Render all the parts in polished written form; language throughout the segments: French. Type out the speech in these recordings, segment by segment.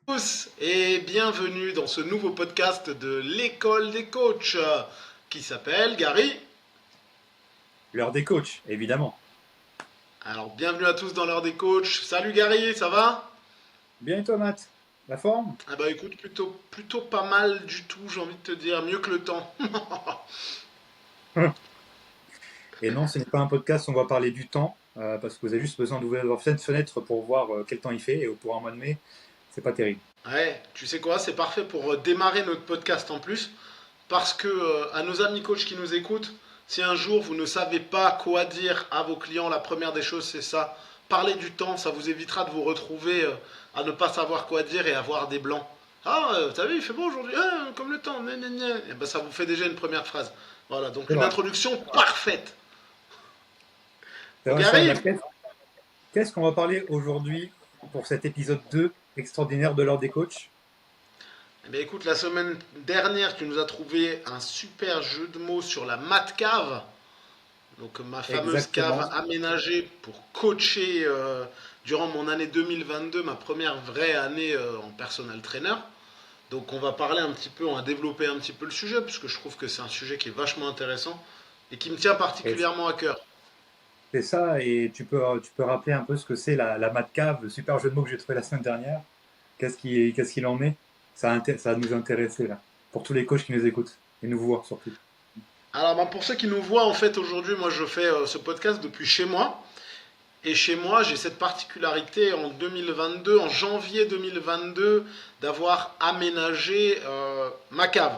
Tous et bienvenue dans ce nouveau podcast de l'école des coachs qui s'appelle Gary. L'heure des coachs, évidemment. Alors bienvenue à tous dans l'heure des coachs. Salut Gary, ça va? Bien et toi, Matt? La forme? Ah bah écoute, plutôt pas mal du tout, j'ai envie de te dire, mieux que le temps. Et non, ce n'est pas un podcast où on va parler du temps, parce que vous avez juste besoin d'ouvrir votre fenêtre pour voir quel temps il fait, et pour un mois de mai, c'est pas terrible. Ouais, tu sais quoi, c'est parfait pour démarrer notre podcast en plus, parce que à nos amis coachs qui nous écoutent, si un jour vous ne savez pas quoi dire à vos clients, la première des choses c'est ça. Parlez du temps, ça vous évitera de vous retrouver à ne pas savoir quoi dire et avoir des blancs. Ah, t'as vu, il fait beau aujourd'hui, ah, comme le temps, Et ben, ça vous fait déjà une première phrase. Voilà, donc C'est une vrai. introduction parfaite. C'est Donc vrai, ça. Gary, Qu'est-ce qu'on va parler aujourd'hui pour cet épisode 2 extraordinaire de l'heure des coachs? eh bien, écoute, la semaine dernière, tu nous as trouvé un super jeu de mots sur la mat cave. Donc ma fameuse cave Exactement. aménagée pour coacher durant mon année 2022, ma première vraie année en personal trainer. Donc on va parler un petit peu, on va développer un petit peu le sujet, puisque je trouve que c'est un sujet qui est vachement intéressant et qui me tient Et particulièrement à cœur. c'est ça, et tu peux rappeler un peu ce que c'est la Mad Cave, le super jeu de mots que j'ai trouvé la semaine dernière. Qu'est-ce qu'il en est? Ça va nous intéresser, là, pour tous les coachs qui nous écoutent, et nous voir surtout. Alors ben, pour ceux qui nous voient, en fait aujourd'hui, moi je fais ce podcast depuis chez moi. Et chez moi, j'ai cette particularité en 2022, en janvier 2022, d'avoir aménagé ma cave.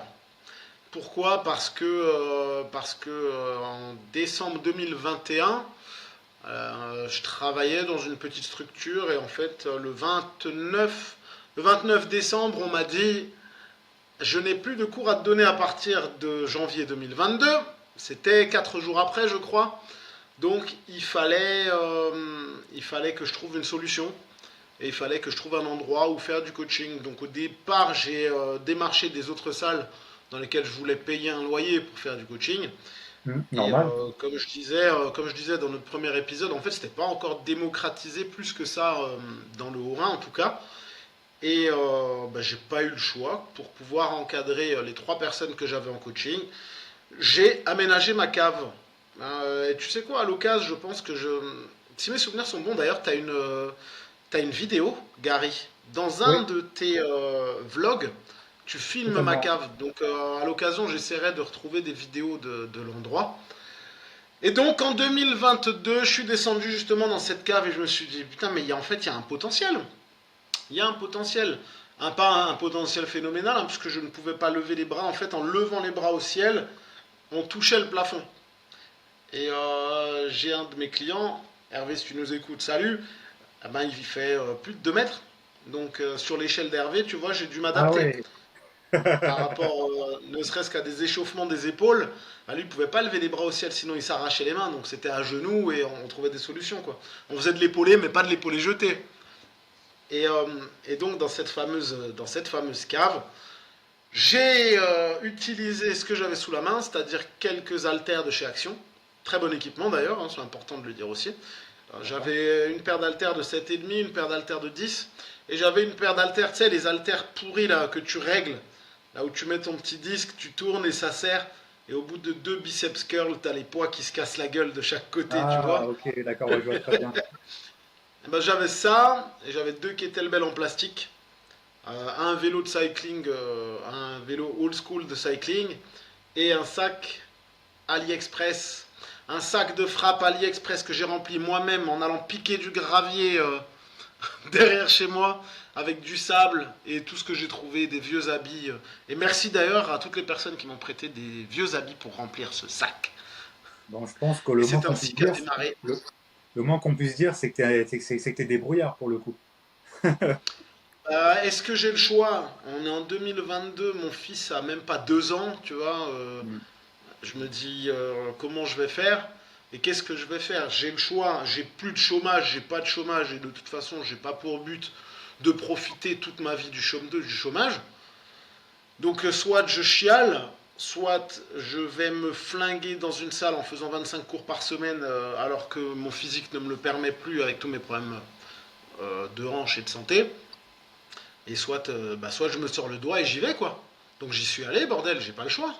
Pourquoi? Parce que en décembre 2021, je travaillais dans une petite structure et en fait le 29 décembre, on m'a dit je n'ai plus de cours à te donner à partir de janvier 2022. C'était 4 jours après, je crois. Donc il fallait que je trouve une solution et il fallait que je trouve un endroit où faire du coaching. Donc au départ, j'ai démarché des autres salles dans lesquelles je voulais payer un loyer pour faire du coaching. Et Normal. comme je disais dans notre premier épisode, en fait, c'était pas encore démocratisé plus que ça dans le Haut-Rhin en tout cas. Et bah, j'ai pas eu le choix pour pouvoir encadrer les 3 personnes que j'avais en coaching. J'ai aménagé ma cave. Et tu sais quoi, à l'occasion, je pense que je. Si mes souvenirs sont bons, d'ailleurs, t'as une vidéo, Gary. Dans un Oui, de tes vlogs, tu filmes ma totalement. cave. Donc, à l'occasion, j'essaierai de retrouver des vidéos de l'endroit. Et donc, en 2022, je suis descendu justement dans cette cave et je me suis dit, putain, mais en fait, il y a un potentiel. Il y a un potentiel. Pas un potentiel phénoménal, hein, puisque je ne pouvais pas lever les bras. En fait, en levant les bras au ciel, on touchait le plafond. Et j'ai un de mes clients, Hervé, si tu nous écoutes, salut. Ah ben, il fait plus de 2 mètres. Donc sur l'échelle d'Hervé, tu vois, j'ai dû Ah m'adapter. ouais. Par rapport ne serait-ce qu'à des échauffements des épaules, bah, lui, il pouvait pas lever les bras au ciel, sinon il s'arrachait les mains. Donc c'était à genoux et on trouvait des solutions. Quoi. On faisait de l'épaulé, mais pas de l'épaulé jeté. Et, euh, et donc dans cette fameuse cave, j'ai utilisé ce que j'avais sous la main, c'est-à-dire quelques haltères de chez Action. Très bon équipement d'ailleurs, hein, c'est important de le dire aussi. D'accord. J'avais une paire d'haltères de 7,5, une paire d'haltères de 10, et j'avais une paire d'haltères, tu sais, les haltères pourris là, que tu règles, là où tu mets ton petit disque, tu tournes et ça serre, et au bout de 2 biceps curls, t'as les poids qui se cassent la gueule de chaque côté, tu Ah, vois. ok, d'accord, ouais, je vois très bien. Et ben, j'avais ça, et j'avais 2 kettlebells en plastique, un vélo de cycling, un vélo old school de cycling, et un sac AliExpress, un sac de frappe AliExpress que j'ai rempli moi-même en allant piquer du gravier derrière chez moi avec du sable et tout ce que j'ai trouvé, des vieux habits. Et merci d'ailleurs à toutes les personnes qui m'ont prêté des vieux habits pour remplir ce sac. Bon, je pense que Et c'est ainsi qu'a démarré. le moins qu'on puisse dire, c'est que t'es débrouillard pour le coup. Est-ce que j'ai le choix? On est en 2022, mon fils a même pas 2 ans, tu vois. Hmm. Je me dis comment je vais faire et qu'est-ce que je vais faire. J'ai le choix, j'ai plus de chômage, j'ai pas de chômage et de toute façon, j'ai pas pour but de profiter toute ma vie du chômage. Donc soit je chiale, soit je vais me flinguer dans une salle en faisant 25 cours par semaine alors que mon physique ne me le permet plus avec tous mes problèmes de hanche et de santé. et soit je me sors le doigt et j'y vais, quoi. Donc j'y suis allé, bordel, j'ai pas le choix.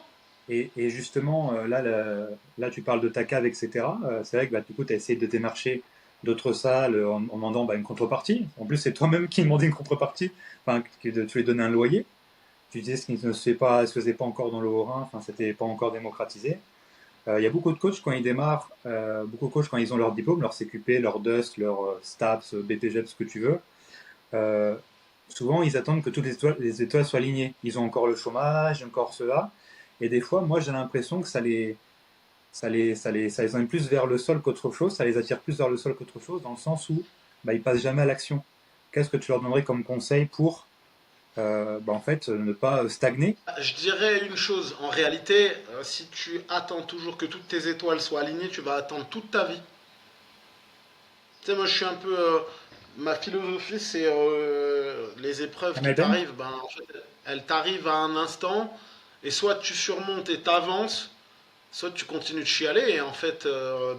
Et justement, là, tu parles de ta cave, etc. C'est vrai que bah, du coup, tu as essayé de démarcher d'autres salles en demandant bah, une contrepartie. En plus, c'est toi-même qui demandais une contrepartie, enfin, que tu lui donnais un loyer. Tu disais ce qui ne se faisait pas encore dans le Haut-Rhin, enfin, c'était pas encore démocratisé. Il y a beaucoup de coachs quand ils démarrent, beaucoup de coachs quand ils ont leur diplôme, leur CQP, leur DUSC, leur STAPS, BPGEP, ce que tu veux. euh, Souvent ils attendent que toutes les étoiles soient alignées. Ils ont encore le chômage, encore cela. Et des fois, moi j'ai l'impression que ça les emmène plus vers le sol qu'autre chose, ça les attire plus vers le sol qu'autre chose, dans le sens où bah, ils passent jamais à l'action. Qu'est-ce que tu leur donnerais comme conseil pour bah, en fait, ne pas stagner? Je dirais une chose, en réalité, si tu attends toujours que toutes tes étoiles soient alignées, tu vas attendre toute ta vie. Tu sais, moi je suis un peu. Ma philosophie, c'est les épreuves qui Hamilton? t'arrivent, ben, en fait, elles t'arrivent à un instant, et soit tu surmontes et t'avances, soit tu continues de chialer, et en fait,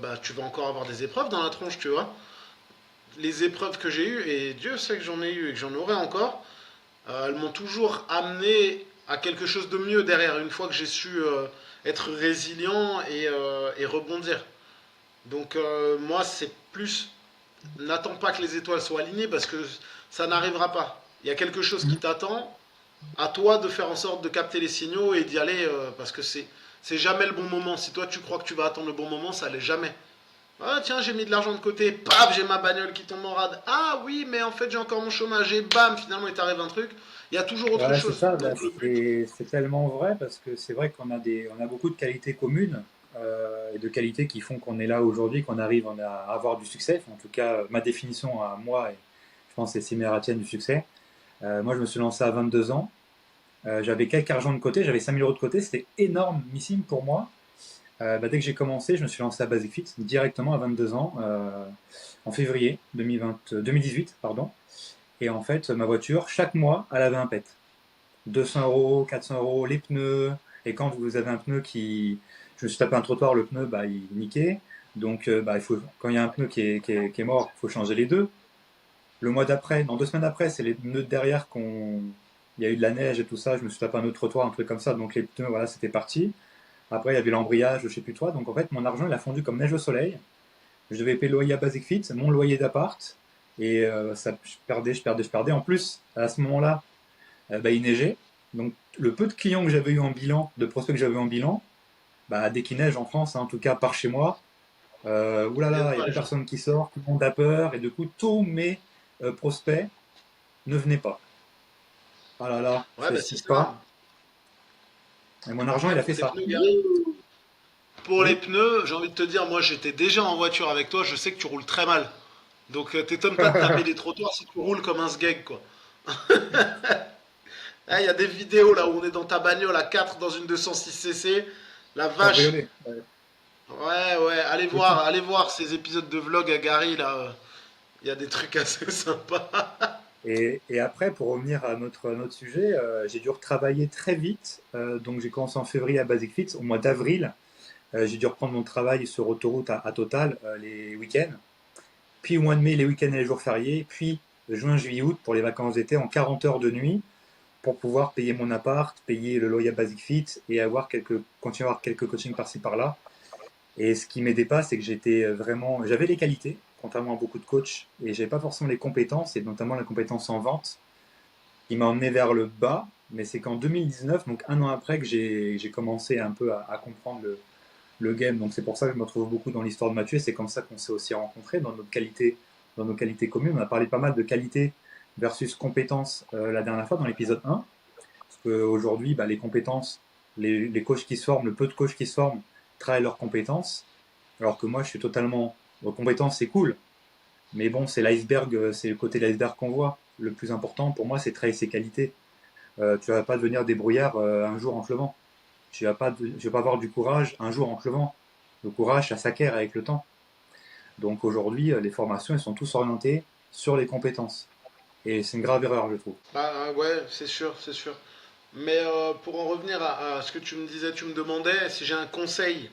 bah, tu vas encore avoir des épreuves dans la tronche, tu vois. Les épreuves que j'ai eues, et Dieu sait que j'en ai eu et que j'en aurai encore, elles m'ont toujours amené à quelque chose de mieux derrière, une fois que j'ai su être résilient et rebondir. Donc moi, c'est plus, n'attends pas que les étoiles soient alignées parce que ça n'arrivera pas. Il y a quelque chose qui t'attend, à toi de faire en sorte de capter les signaux et d'y aller parce que c'est jamais le bon moment. Si toi tu crois que tu vas attendre le bon moment, ça l'est jamais. Ah tiens, j'ai mis de l'argent de côté, paf, j'ai ma bagnole qui tombe en rade. Ah oui, mais en fait j'ai encore mon chômage et bam, finalement il t'arrive un truc. Il y a toujours autre Ouais, c'est chose. ça, bah, Donc le but, c'est tellement vrai parce que c'est vrai qu'on a on a beaucoup de qualités communes et de qualités qui font qu'on est là aujourd'hui, qu'on arrive à avoir du succès. Enfin, en tout cas, ma définition à moi, et je pense que c'est similaire à la tienne du succès. Moi, je me suis lancé à 22 ans. J'avais quelques argent de côté, j'avais 5 000 € de côté, c'était énormissime pour moi. Bah, dès que j'ai commencé, je me suis lancé à Basic Fit directement à 22 ans, en février 2018, pardon. Et en fait, ma voiture, chaque mois, elle avait un pet. 200 €, 400 €, les pneus. Et quand vous avez un pneu qui. Je me suis tapé un trottoir, le pneu, bah, il niquait. Donc, bah, quand il y a un pneu qui est mort, il faut changer les deux. Le mois d'après, non, 2 semaines après, c'est les pneus de derrière qu'on. Il y a eu de la neige et tout ça, je me suis tapé un autre trottoir, un truc comme ça. Donc, les pneus, voilà, c'était parti. Après, il y avait l'embrayage, je sais plus quoi. Donc, en fait, mon argent, il a fondu comme neige au soleil. Je devais payer le loyer à Basic Fit, mon loyer d'appart. Et ça, je perdais, je perdais, je perdais. En plus, à ce moment-là, bah, il neigeait. Donc le peu de clients que j'avais eu en bilan, de prospects que j'avais en bilan, bah, dès qu'il neige en France, hein, en tout cas par chez moi, viens oulala, il n'y a pas plus les gens. personne qui sort, tout le monde a peur, et du coup tous mes prospects ne venaient pas. Ah là là, Ouais, c'est bah ce qui c'est se passe. ça. Et mon argent, Après, il a pour fait tes ça. pneus, Gary, pour les Oui. pneus, j'ai envie de te dire, moi j'étais déjà en voiture avec toi, je sais que tu roules très mal. Donc t'étonnes pas de taper des trottoirs si tu roules comme un sgeg, quoi. Il y a des vidéos là où on est dans ta bagnole à 4 dans une 206 cc. La vache. Cabriolet. Ouais. Ouais, ouais, allez voir ces épisodes de vlog à Gary là. Il y a des trucs assez sympas. Et après, pour revenir à notre sujet, j'ai dû retravailler très vite. Donc j'ai commencé en février à Basic Fit. Au mois d'avril, j'ai dû reprendre mon travail sur autoroute à Total les week-ends. Puis au mois de mai, les week-ends et les jours fériés. Puis juin, juillet, août pour les vacances d'été en 40 heures de nuit pour pouvoir payer mon appart, payer le loyer à Basic Fit et continuer à avoir quelques coachings par-ci par-là. Et ce qui m'aidait pas, c'est que j'avais les qualités, contrairement à beaucoup de coachs, et j'avais pas forcément les compétences, et notamment la compétence en vente, qui m'a emmené vers le bas. Mais c'est qu'en 2019, donc un an après, que j'ai commencé un peu à comprendre le game. Donc c'est pour ça que je me retrouve beaucoup dans l'histoire de Mathieu. C'est comme ça qu'on s'est aussi rencontrés dans nos qualités communes. On a parlé pas mal de qualité versus compétences la dernière fois dans l'épisode 1. Parce qu'aujourd'hui, bah, les compétences, les coachs qui se forment, le peu de coachs qui se forment, travaillent leurs compétences. Alors que moi, je suis totalement. Aux compétences, c'est cool. Mais bon, c'est l'iceberg, c'est le côté de l'iceberg qu'on voit. Le plus important pour moi, c'est de travailler ses qualités. Tu vas pas devenir débrouillard un jour en te levant. Tu vas pas avoir du courage un jour en te levant. Le courage, ça s'acquiert avec le temps. Donc aujourd'hui, les formations, elles sont tous orientées sur les compétences. Et c'est une grave erreur, je trouve. Bah ouais, c'est sûr, c'est sûr. Mais pour en revenir à ce que tu me disais, tu me demandais si j'ai un conseil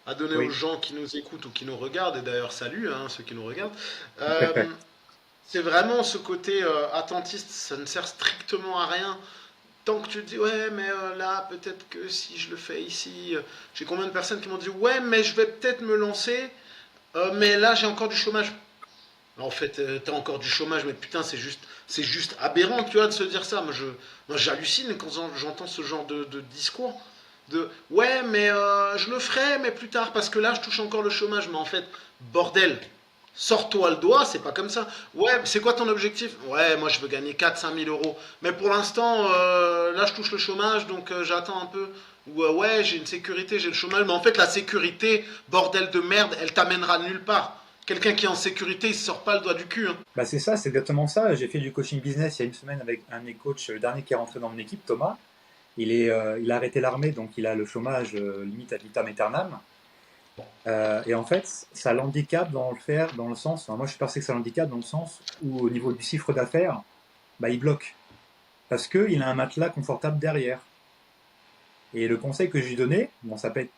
à donner aux Oui. gens qui nous écoutent ou qui nous regardent, et d'ailleurs salut hein, ceux qui nous regardent. Euh, C'est vraiment ce côté attentiste, ça ne sert strictement à rien. Tant que tu te dis, ouais, mais là, peut-être que si je le fais ici, j'ai combien de personnes qui m'ont dit, ouais, mais je vais peut-être me lancer, mais là, j'ai encore du chômage. En fait, t'as encore du chômage, mais putain, c'est juste aberrant, tu vois, de se dire ça. Moi, j'hallucine quand j'entends ce genre de discours. De, ouais, mais je le ferai, mais plus tard, parce que là, je touche encore le chômage. Mais en fait, bordel, sors-toi le doigt, c'est pas comme ça. Ouais, c'est quoi ton objectif? Ouais, moi, je veux gagner 4 5 000 euros. Mais pour l'instant, là, je touche le chômage, donc j'attends un peu. Ou ouais, j'ai une sécurité, j'ai le chômage. Mais en fait, la sécurité, bordel de merde, elle t'amènera nulle part. Quelqu'un qui est en sécurité, il se sort pas le doigt du cul, hein. Bah c'est ça, c'est exactement ça. J'ai fait du coaching business il y a une semaine avec un de mes coachs, le dernier qui est rentré dans mon équipe, Thomas. Il a arrêté l'armée, donc il a le chômage limite ad vitam aeternam. Et en fait, ça l'handicape dans le faire, dans le sens, enfin, moi je suis persuadé que ça l'handicape dans le sens où au niveau du chiffre d'affaires, bah, il bloque. Parce qu'il a un matelas confortable derrière. Et le conseil que je lui donnais, bon, ça peut être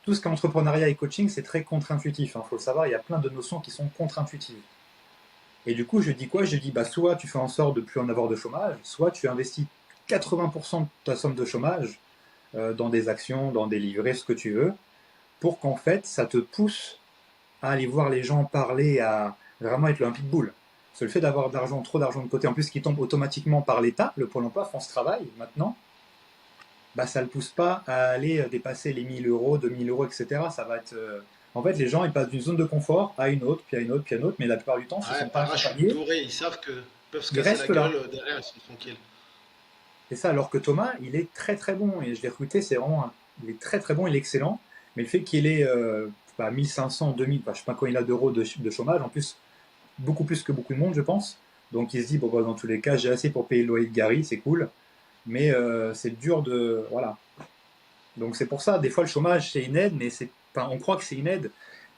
tout ce qu'entrepreneuriat et coaching, c'est très contre-intuitif. Il faut le savoir, il y a plein de notions qui sont contre-intuitives. Et du coup, je dis quoi? Je dis, bah, soit tu fais en sorte de plus en avoir de chômage, soit tu investis 80% de ta somme de chômage dans des actions, dans des livrets, ce que tu veux, pour qu'en fait, ça te pousse à aller voir les gens parler, à vraiment être le un pitbull. C'est le fait d'avoir d'argent, trop d'argent de côté, en plus qui tombe automatiquement par l'État, le Pôle emploi, France Travail, maintenant, bah, ça ne le pousse pas à aller dépasser les 1 000 euros, 2 000 euros, etc. Ça va être. En fait, les gens, ils passent d'une zone de confort à une autre, puis à une autre, puis à une autre, mais la plupart du temps, s'ils ne Ouais, sont pas parachute accompagnés, doré, ils savent que peuvent se ils casser la restent gueule là. derrière, ils sont tranquilles. C'est ça, alors que Thomas, il est très très bon, et je l'ai recruté, c'est vraiment. Il est très très bon, il est excellent, mais le fait qu'il ait 1500, 2000, je ne sais pas combien il a d'euros de chômage, en plus, beaucoup plus que beaucoup de monde, je pense. Donc il se dit, bon, bah, dans tous les cas, j'ai assez pour payer le loyer de Gary, c'est cool, mais c'est dur de. Voilà. Donc c'est pour ça, des fois, le chômage, c'est une aide, mais c'est. Enfin, on croit que c'est une aide,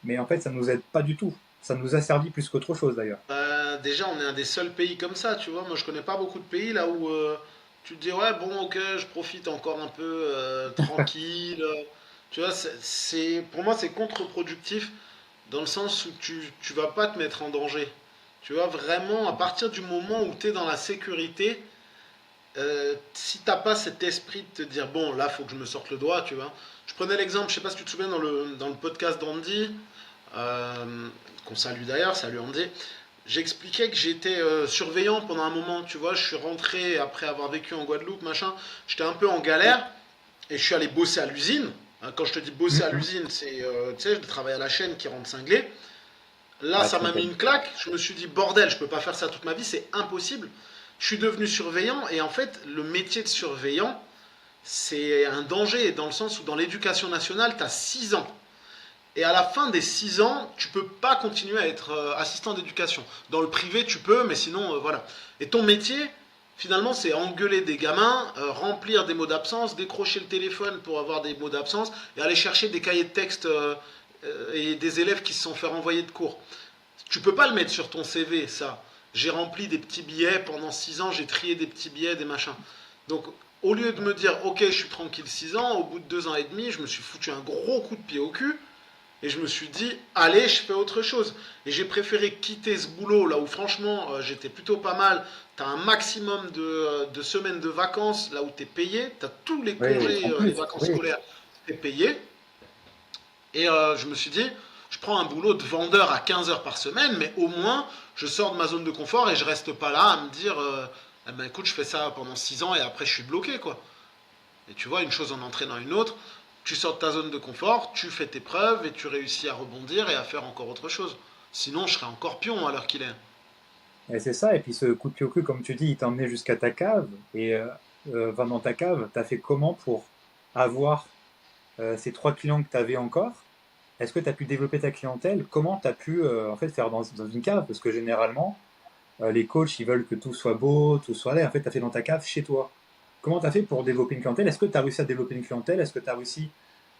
mais en fait, ça ne nous aide pas du tout. Ça nous a servi plus qu'autre chose d'ailleurs. Déjà, on est un des seuls pays comme ça, tu vois. Moi, je connais pas beaucoup de pays là où tu te dis, ouais, bon, ok, je profite encore un peu tranquille. Tu vois, pour moi, c'est contre-productif dans le sens où tu vas pas te mettre en danger. Tu vois, vraiment, à partir du moment où tu es dans la sécurité, si t'as pas cet esprit de te dire, bon, là, faut que je me sorte le doigt, tu vois. Je prenais l'exemple, je sais pas si tu te souviens dans le podcast d'Andy, qu'on salue d'ailleurs, salut Andy. J'expliquais que j'étais surveillant pendant un moment, tu vois, je suis rentré après avoir vécu en Guadeloupe, machin, j'étais un peu en galère et je suis allé bosser à l'usine. Hein, quand je te dis bosser à Mhm. l'usine, c'est, tu sais, je travaille à la chaîne qui rentre cinglé. Là, Ah, ça tu m'a mis m'étonnes. une claque, je me suis dit, bordel, je peux pas faire ça toute ma vie, c'est impossible. Je suis devenu surveillant et en fait, le métier de surveillant, c'est un danger dans le sens où dans l'éducation nationale, tu as 6 ans. Et à la fin des 6 ans, tu peux pas continuer à être assistant d'éducation. Dans le privé, tu peux, mais sinon, voilà. Et ton métier, finalement, c'est engueuler des gamins, remplir des mots d'absence, décrocher le téléphone pour avoir des mots d'absence et aller chercher des cahiers de texte et des élèves qui se sont fait renvoyer de cours. Tu peux pas le mettre sur ton CV, ça. J'ai rempli des petits billets pendant 6 ans, j'ai trié des petits billets, des machins. Donc, au lieu de me dire, ok, je suis tranquille 6 ans, au bout de 2 ans et demi, je me suis foutu un gros coup de pied au cul et je me suis dit, allez, je fais autre chose. Et j'ai préféré quitter ce boulot là où franchement j'étais plutôt pas mal. T'as un maximum de semaines de vacances là où t'es payé. T'as tous les Oui, congés, en les plus, vacances oui. scolaires, t'es payé. Et je me suis dit, je prends un boulot de vendeur à 15 heures par semaine, mais au moins je sors de ma zone de confort et je reste pas là à me dire, eh ben, écoute, je fais ça pendant 6 ans et après je suis bloqué quoi. Et tu vois, une chose en entraînant une autre, tu sors de ta zone de confort, tu fais tes preuves et tu réussis à rebondir et à faire encore autre chose. Sinon, je serais encore pion à l'heure qu'il est. Et c'est ça, et puis ce coup de pied au cul, comme tu dis, il t'a emmené jusqu'à ta cave, et dans ta cave, t'as fait comment pour avoir ces 3 clients que tu avais encore? Est-ce que tu as pu développer ta clientèle? Comment tu as pu en fait faire dans une cave? Parce que généralement, les coachs, ils veulent que tout soit beau, tout soit laid. En fait, tu as fait dans ta cave chez toi. Comment tu as fait pour développer une clientèle? Est-ce que tu as réussi à développer une clientèle? Est-ce que tu as réussi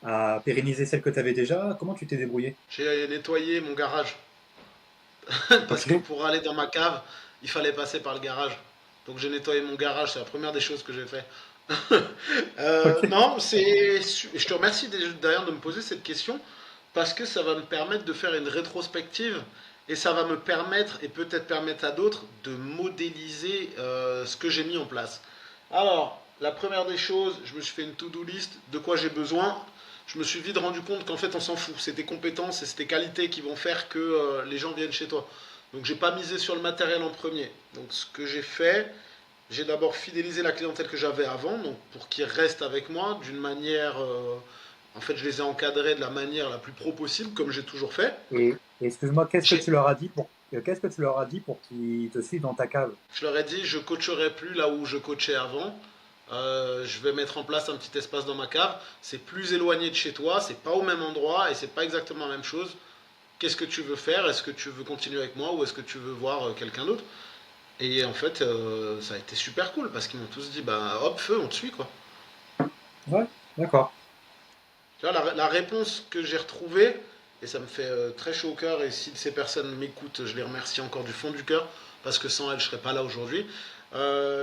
à pérenniser celle que tu avais déjà? Comment tu t'es débrouillé? J'ai nettoyé mon garage. Parce que Ok. pour aller dans ma cave, il fallait passer par le garage. Donc j'ai nettoyé mon garage, c'est la première des choses que j'ai fait. Ok. Non, je te remercie d'ailleurs de me poser cette question parce que ça va me permettre de faire une rétrospective et ça va me permettre, et peut-être permettre à d'autres, de modéliser ce que j'ai mis en place. Alors, la première des choses, je me suis fait une to-do list de quoi j'ai besoin. Je me suis vite rendu compte qu'en fait, on s'en fout. C'est tes compétences et c'est tes qualités qui vont faire que les gens viennent chez toi. Donc, j'ai pas misé sur le matériel en premier. Donc, ce que j'ai fait, j'ai d'abord fidélisé la clientèle que j'avais avant, donc pour qu'ils restent avec moi d'une manière. En fait, je les ai encadrés de la manière la plus pro possible, comme j'ai toujours fait. Et excuse-moi, J'ai qu'est-ce que tu leur as dit pour qu'ils te suivent dans ta cave? Je leur ai dit, je coacherai plus là où je coachais avant. Je vais mettre en place un petit espace dans ma cave. C'est plus éloigné de chez toi, c'est pas au même endroit et c'est pas exactement la même chose. Qu'est-ce que tu veux faire? Est-ce que tu veux continuer avec moi ou est-ce que tu veux voir quelqu'un d'autre? Et en fait, ça a été super cool parce qu'ils m'ont tous dit, bah hop, feu, on te suit quoi. Ouais, d'accord. Tu vois, la réponse que j'ai retrouvée, et ça me fait très chaud au cœur, et si ces personnes m'écoutent, je les remercie encore du fond du cœur, parce que sans elles, je serais pas là aujourd'hui.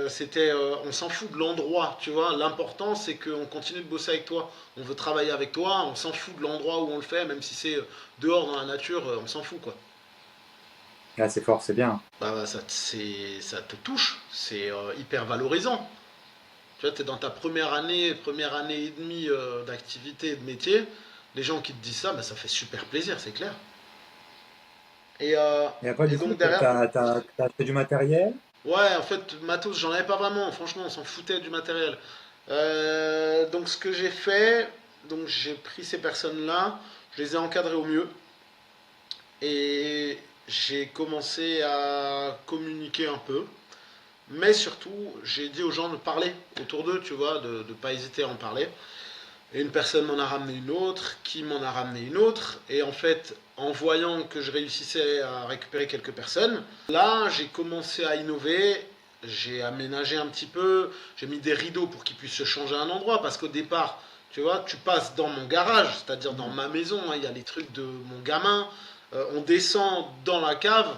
C'était, on s'en fout de l'endroit, tu vois. L'important, c'est qu'on continue de bosser avec toi. On veut travailler avec toi, on s'en fout de l'endroit où on le fait, même si c'est dehors dans la nature, on s'en fout, quoi. Là, c'est fort, c'est bien. Bah, ça te touche, c'est hyper valorisant. Tu vois, tu es dans ta première année et demie d'activité et de métier. Les gens qui te disent ça, bah, ça fait super plaisir, c'est clair. Et, euh, Et après, et du coup, donc derrière, t'as acheté du matériel. ouais, en fait, matos, j'en avais pas vraiment. Franchement, on s'en foutait du matériel. Donc ce que j'ai fait, donc j'ai pris ces personnes-là, je les ai encadrées au mieux et j'ai commencé à communiquer un peu. Mais surtout, j'ai dit aux gens de parler autour d'eux, tu vois, de ne pas hésiter à en parler. Et une personne m'en a ramené une autre, qui m'en a ramené une autre. Et en fait, en voyant que je réussissais à récupérer quelques personnes, là, j'ai commencé à innover. J'ai aménagé un petit peu. J'ai mis des rideaux pour qu'ils puissent se changer à un endroit. Parce qu'au départ, tu vois, tu passes dans mon garage, c'est-à-dire dans ma maison. Hein, il y a les trucs de mon gamin. On descend dans la cave.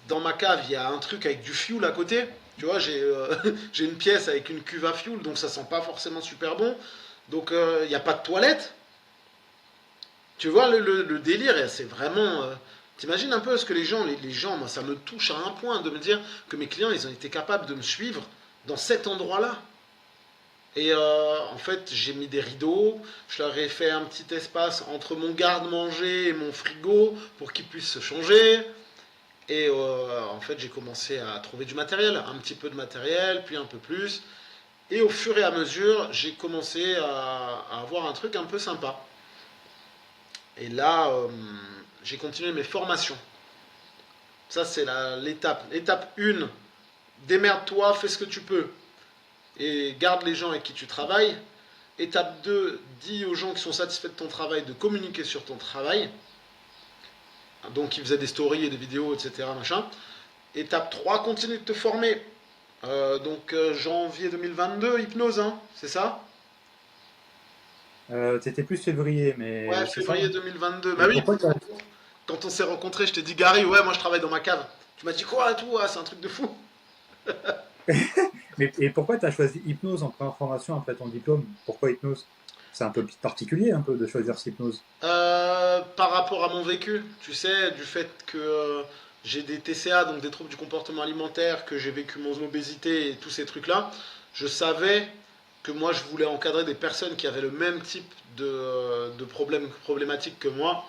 Dans ma cave, il y a un truc avec du fioul à côté. Tu vois, j'ai une pièce avec une cuve à fioul, donc ça sent pas forcément super bon. Donc il n'y a pas de toilette. Tu vois le délire, c'est vraiment. T'imagines un peu ce que les gens, moi ça me touche à un point de me dire que mes clients ils ont été capables de me suivre dans cet endroit-là. Et en fait j'ai mis des rideaux, je leur ai fait un petit espace entre mon garde-manger et mon frigo pour qu'ils puissent se changer. Et en fait j'ai commencé à trouver du matériel, un petit peu de matériel, puis un peu plus. Et au fur et à mesure, j'ai commencé à avoir un truc un peu sympa. Et là, j'ai continué mes formations. Ça, c'est l'étape. Étape 1, démerde-toi, fais ce que tu peux. Et garde les gens avec qui tu travailles. Étape 2, dis aux gens qui sont satisfaits de ton travail de communiquer sur ton travail. Donc, ils faisaient des stories et des vidéos, etc. Machin. Étape 3, continue de te former. Janvier 2022, hypnose, hein, c'est ça? C'était plus février, Ouais, mais c'est ça, février hein. 2022. Bah Et oui, pourquoi t'as, quand on s'est rencontrés, je t'ai dit, Gary, ouais, moi je travaille dans ma cave. Tu m'as dit quoi et tout, ah, c'est un truc de fou. et pourquoi t'as choisi hypnose en première formation après ton diplôme? Pourquoi hypnose? C'est un peu particulier, un peu, de choisir cette hypnose. Par rapport à mon vécu, tu sais, du fait que j'ai des TCA, donc des troubles du comportement alimentaire, que j'ai vécu mon obésité et tous ces trucs-là, je savais que moi je voulais encadrer des personnes qui avaient le même type de problématiques que moi.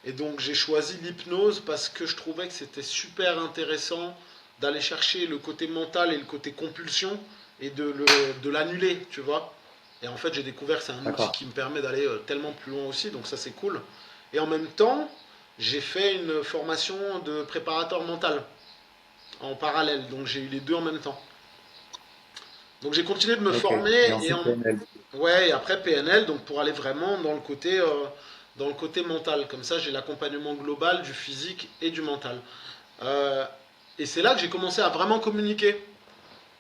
Et donc j'ai choisi l'hypnose parce que je trouvais que c'était super intéressant d'aller chercher le côté mental et le côté compulsion et de l'annuler, tu vois. Et en fait j'ai découvert que c'est un outil D'accord. qui me permet d'aller tellement plus loin aussi, donc ça c'est cool. Et en même temps, j'ai fait une formation de préparateur mental en parallèle, donc j'ai eu les deux en même temps. Donc j'ai continué de me Ok. former Et ensuite PNL. ouais, et après PNL, donc pour aller vraiment dans le côté mental. Comme ça, j'ai l'accompagnement global du physique et du mental. Euh, et c'est là que j'ai commencé à vraiment communiquer,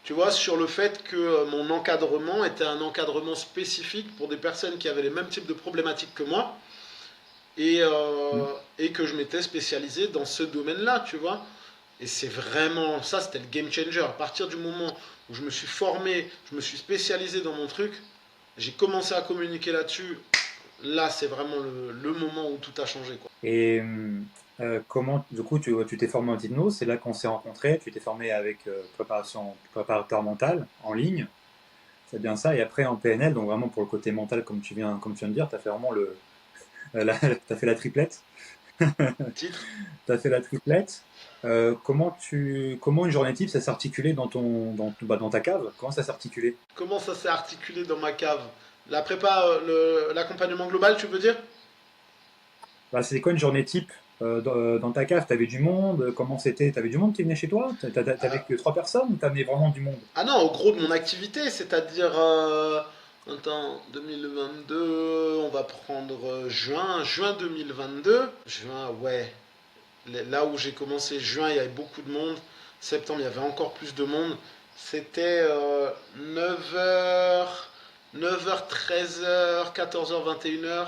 tu vois, sur le fait que mon encadrement était un encadrement spécifique pour des personnes qui avaient les mêmes types de problématiques que moi et, Hmm. euh, et que je m'étais spécialisé dans ce domaine-là, tu vois. Et c'est vraiment ça, c'était le game changer. À partir du moment où je me suis formé, je me suis spécialisé dans mon truc, j'ai commencé à communiquer là-dessus. Là, c'est vraiment le moment où tout a changé, quoi. Et Comment, du coup, tu t'es formé en hypnose, c'est là qu'on s'est rencontrés, tu t'es formé avec préparateur mental en ligne, c'est bien ça, et après en PNL, donc vraiment pour le côté mental, comme tu viens de dire, tu as fait vraiment t'as fait la triplette. Titre. T'as fait la triplette. Comment une journée type, ça s'est articulé dans ta cave? Comment ça s'est articulé? Comment ça s'est articulé dans ma cave? La prépa, l'accompagnement global, tu veux dire? Bah, c'est quoi une journée type dans ta cave? T'avais du monde? Comment c'était? T'avais du monde qui venait chez toi? T'avais que trois personnes ou t'amenais vraiment du monde? Ah non, au gros de mon activité, c'est-à-dire, attends, 2022, on va prendre juin 2022. Juin, ouais. Là où j'ai commencé, juin, il y avait beaucoup de monde. Septembre, il y avait encore plus de monde. C'était 9h, 9h, 13h, 14h, 21h.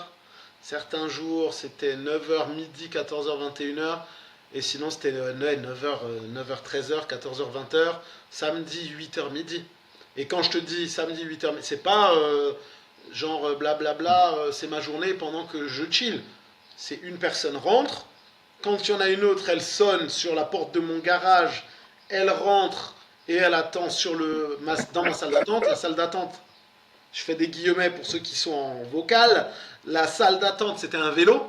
Certains jours, c'était 9h, midi, 14h, 21h. Et sinon, c'était 9h, 9h, 13h, 14h, 20h. Samedi, 8h, midi. Et quand je te dis samedi, 8h, c'est pas genre blablabla, c'est ma journée pendant que je chill. C'est une personne rentre, quand il y en a une autre, elle sonne sur la porte de mon garage, elle rentre et elle attend dans ma salle d'attente. La salle d'attente, je fais des guillemets pour ceux qui sont en vocal. La salle d'attente, c'était un vélo.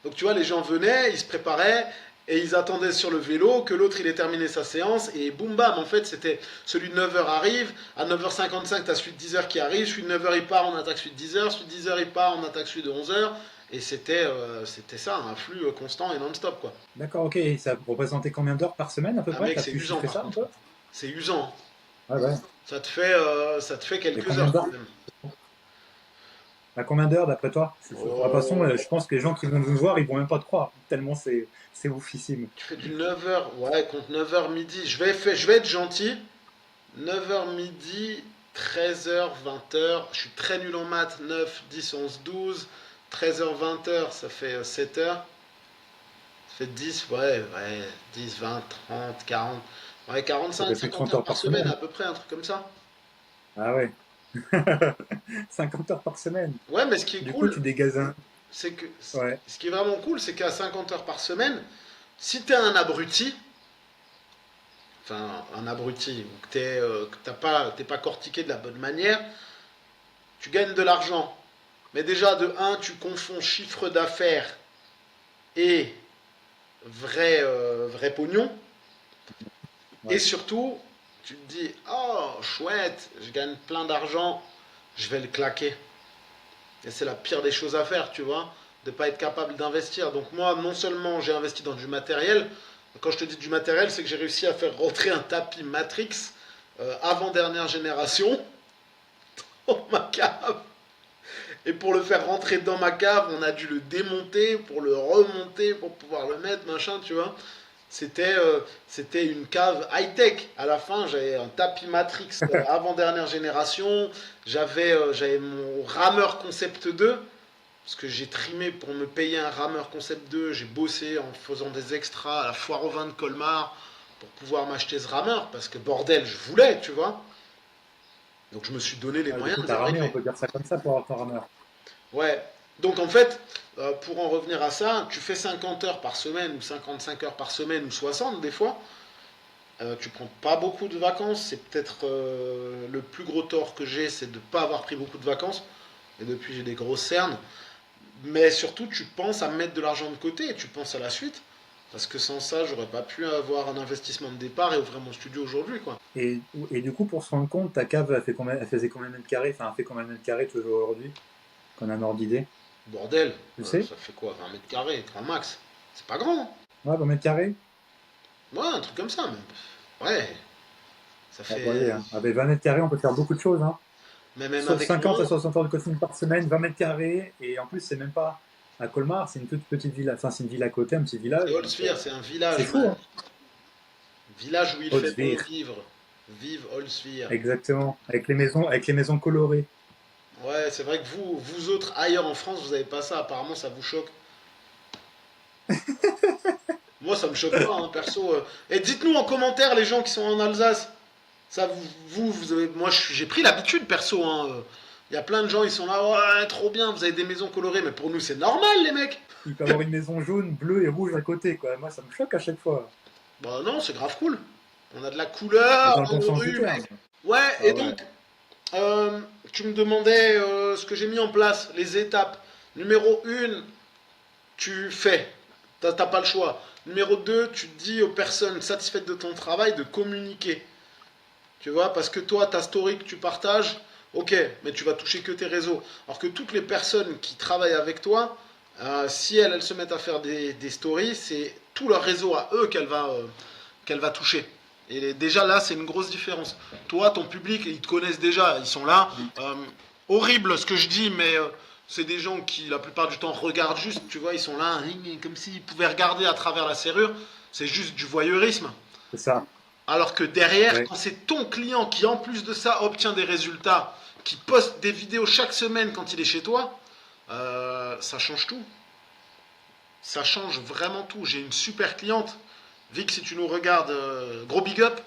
Donc tu vois, les gens venaient, ils se préparaient et ils attendaient sur le vélo que l'autre il ait terminé sa séance et boum bam. En fait, c'était celui de 9h arrive, à 9h55, tu as celui de 10h qui arrive, celui de 9h il part, on attaque celui de 10h, celui de 10h il part, on attaque celui de 11h. Et c'était ça, un flux constant et non-stop quoi. D'accord, ok. Et ça représentait combien d'heures par semaine à peu Ah près? mec, T'as c'est pu usant chiffrer par ça un contre. peu? C'est usant. Ah ouais. Ça te fait Et quelques combien heures quand d'heures? même. À combien d'heures d'après toi? De toute façon, Oh, je pense que les gens qui vont nous voir, ils vont même pas te croire. Tellement c'est oufissime. tu fais du 9h, ouais, compte 9h midi. Je vais être gentil. 9h midi, 13h, 20h. Je suis très nul en maths. 9, 10, 11, 12. 13h, 20h, ça fait 7h. Ça fait 10, ouais, 10, 20, 30, 40. Ouais, Ça 45, fait plus de 50 30 heures heures par par semaine semaine. à peu près, un truc comme ça. Ah ouais. 50 heures par semaine. Ouais, mais ce qui est Du coup, cool, tu dégages un. c'est que Ouais. ce qui est vraiment cool, c'est qu'à 50 heures par semaine, si t'es un abruti, enfin un abruti, ou que t'es pas cortiqué de la bonne manière, tu gagnes de l'argent. Mais déjà, de un, tu confonds chiffre d'affaires et vrai pognon. Et Ouais. surtout, tu te dis, oh, chouette, je gagne plein d'argent, je vais le claquer. Et c'est la pire des choses à faire, tu vois, de ne pas être capable d'investir. Donc moi, non seulement j'ai investi dans du matériel, quand je te dis du matériel, c'est que j'ai réussi à faire rentrer un tapis Matrix avant-dernière génération dans ma cave. Et pour le faire rentrer dans ma cave, on a dû le démonter pour le remonter, pour pouvoir le mettre, machin, tu vois. C'était une cave high-tech. À la fin, j'avais un tapis Matrix avant-dernière génération. J'avais mon rameur Concept 2. Parce que j'ai trimé pour me payer un rameur Concept 2. J'ai bossé en faisant des extras à la foire au vin de Colmar pour pouvoir m'acheter ce rameur. Parce que bordel, je voulais, tu vois. Donc je me suis donné les Ah, du moyens coup, de le t'as ramé, on régler. peut dire ça comme ça pour avoir ton rameur. Ouais. Donc en fait, pour en revenir à ça, tu fais 50 heures par semaine ou 55 heures par semaine ou 60 des fois. Tu prends pas beaucoup de vacances. C'est peut-être le plus gros tort que j'ai, c'est de ne pas avoir pris beaucoup de vacances. Et depuis, j'ai des grosses cernes. Mais surtout, tu penses à mettre de l'argent de côté et tu penses à la suite. Parce que sans ça, j'aurais pas pu avoir un investissement de départ et ouvrir mon studio aujourd'hui, quoi. Et du coup, pour se rendre compte, ta cave, elle faisait combien de mètres carrés? Enfin, elle fait combien de mètres carrés toujours aujourd'hui? Qu'on a un ordre d'idée. Bordel, Tu sais? ça fait quoi, 20 mètres carrés, grand max. C'est pas grand, hein. Ouais, 20 mètres carrés? Ouais, un truc comme ça, même. Ouais, ça Ah, vous voyez, fait. hein. Avec 20 mètres carrés, on peut faire beaucoup de choses, hein. Mais même avec 50 moins. à 60 heures de coaching par semaine, 20 mètres carrés, et en plus, c'est même pas à Colmar, c'est une toute petite ville, enfin, c'est une ville à côté, un petit C'est village, donc Holzwir, c'est un c'est village, fou, man. hein. Village où il fait bon Haute-Vire, vivre. Vive Holzwir. exactement, avec les maisons colorées. Ouais, c'est vrai que vous autres, ailleurs en France, vous avez pas ça. Apparemment, ça vous choque. Moi, ça me choque pas, hein, perso. Et dites-nous en commentaire, les gens qui sont en Alsace. Ça, vous avez, moi, j'ai pris l'habitude, perso, hein, Il y a plein de gens, ils sont là, ouais, trop bien, vous avez des maisons colorées, mais pour nous, c'est normal, les mecs. Il peut avoir une maison jaune, bleue et rouge à côté, quoi. Moi, ça me choque à chaque fois. Bah non, c'est grave cool. On a de la Mais couleur dans le dans bon nos sens du rues, terme. mec. Ouais, Ah et ouais. donc, tu me demandais ce que j'ai mis en place, les étapes. Numéro 1, tu fais. T'as pas le choix. Numéro 2, tu dis aux personnes satisfaites de ton travail de communiquer. Tu vois, parce que toi, ta story que tu partages, ok, mais tu vas toucher que tes réseaux. Alors que toutes les personnes qui travaillent avec toi, si elles se mettent à faire des stories, c'est tout leur réseau à eux qu'elle va toucher. Et déjà là, c'est une grosse différence. Toi, ton public, ils te connaissent déjà, ils sont là. Horrible ce que je dis, mais c'est des gens qui, la plupart du temps, regardent juste, tu vois, ils sont là, comme s'ils pouvaient regarder à travers la serrure. C'est juste du voyeurisme. C'est ça. Alors que derrière, Ouais. quand c'est ton client qui, en plus de ça, obtient des résultats, qui poste des vidéos chaque semaine quand il est chez toi, ça change tout. Ça change vraiment tout. J'ai une super cliente. Vic, si tu nous regardes, gros big up.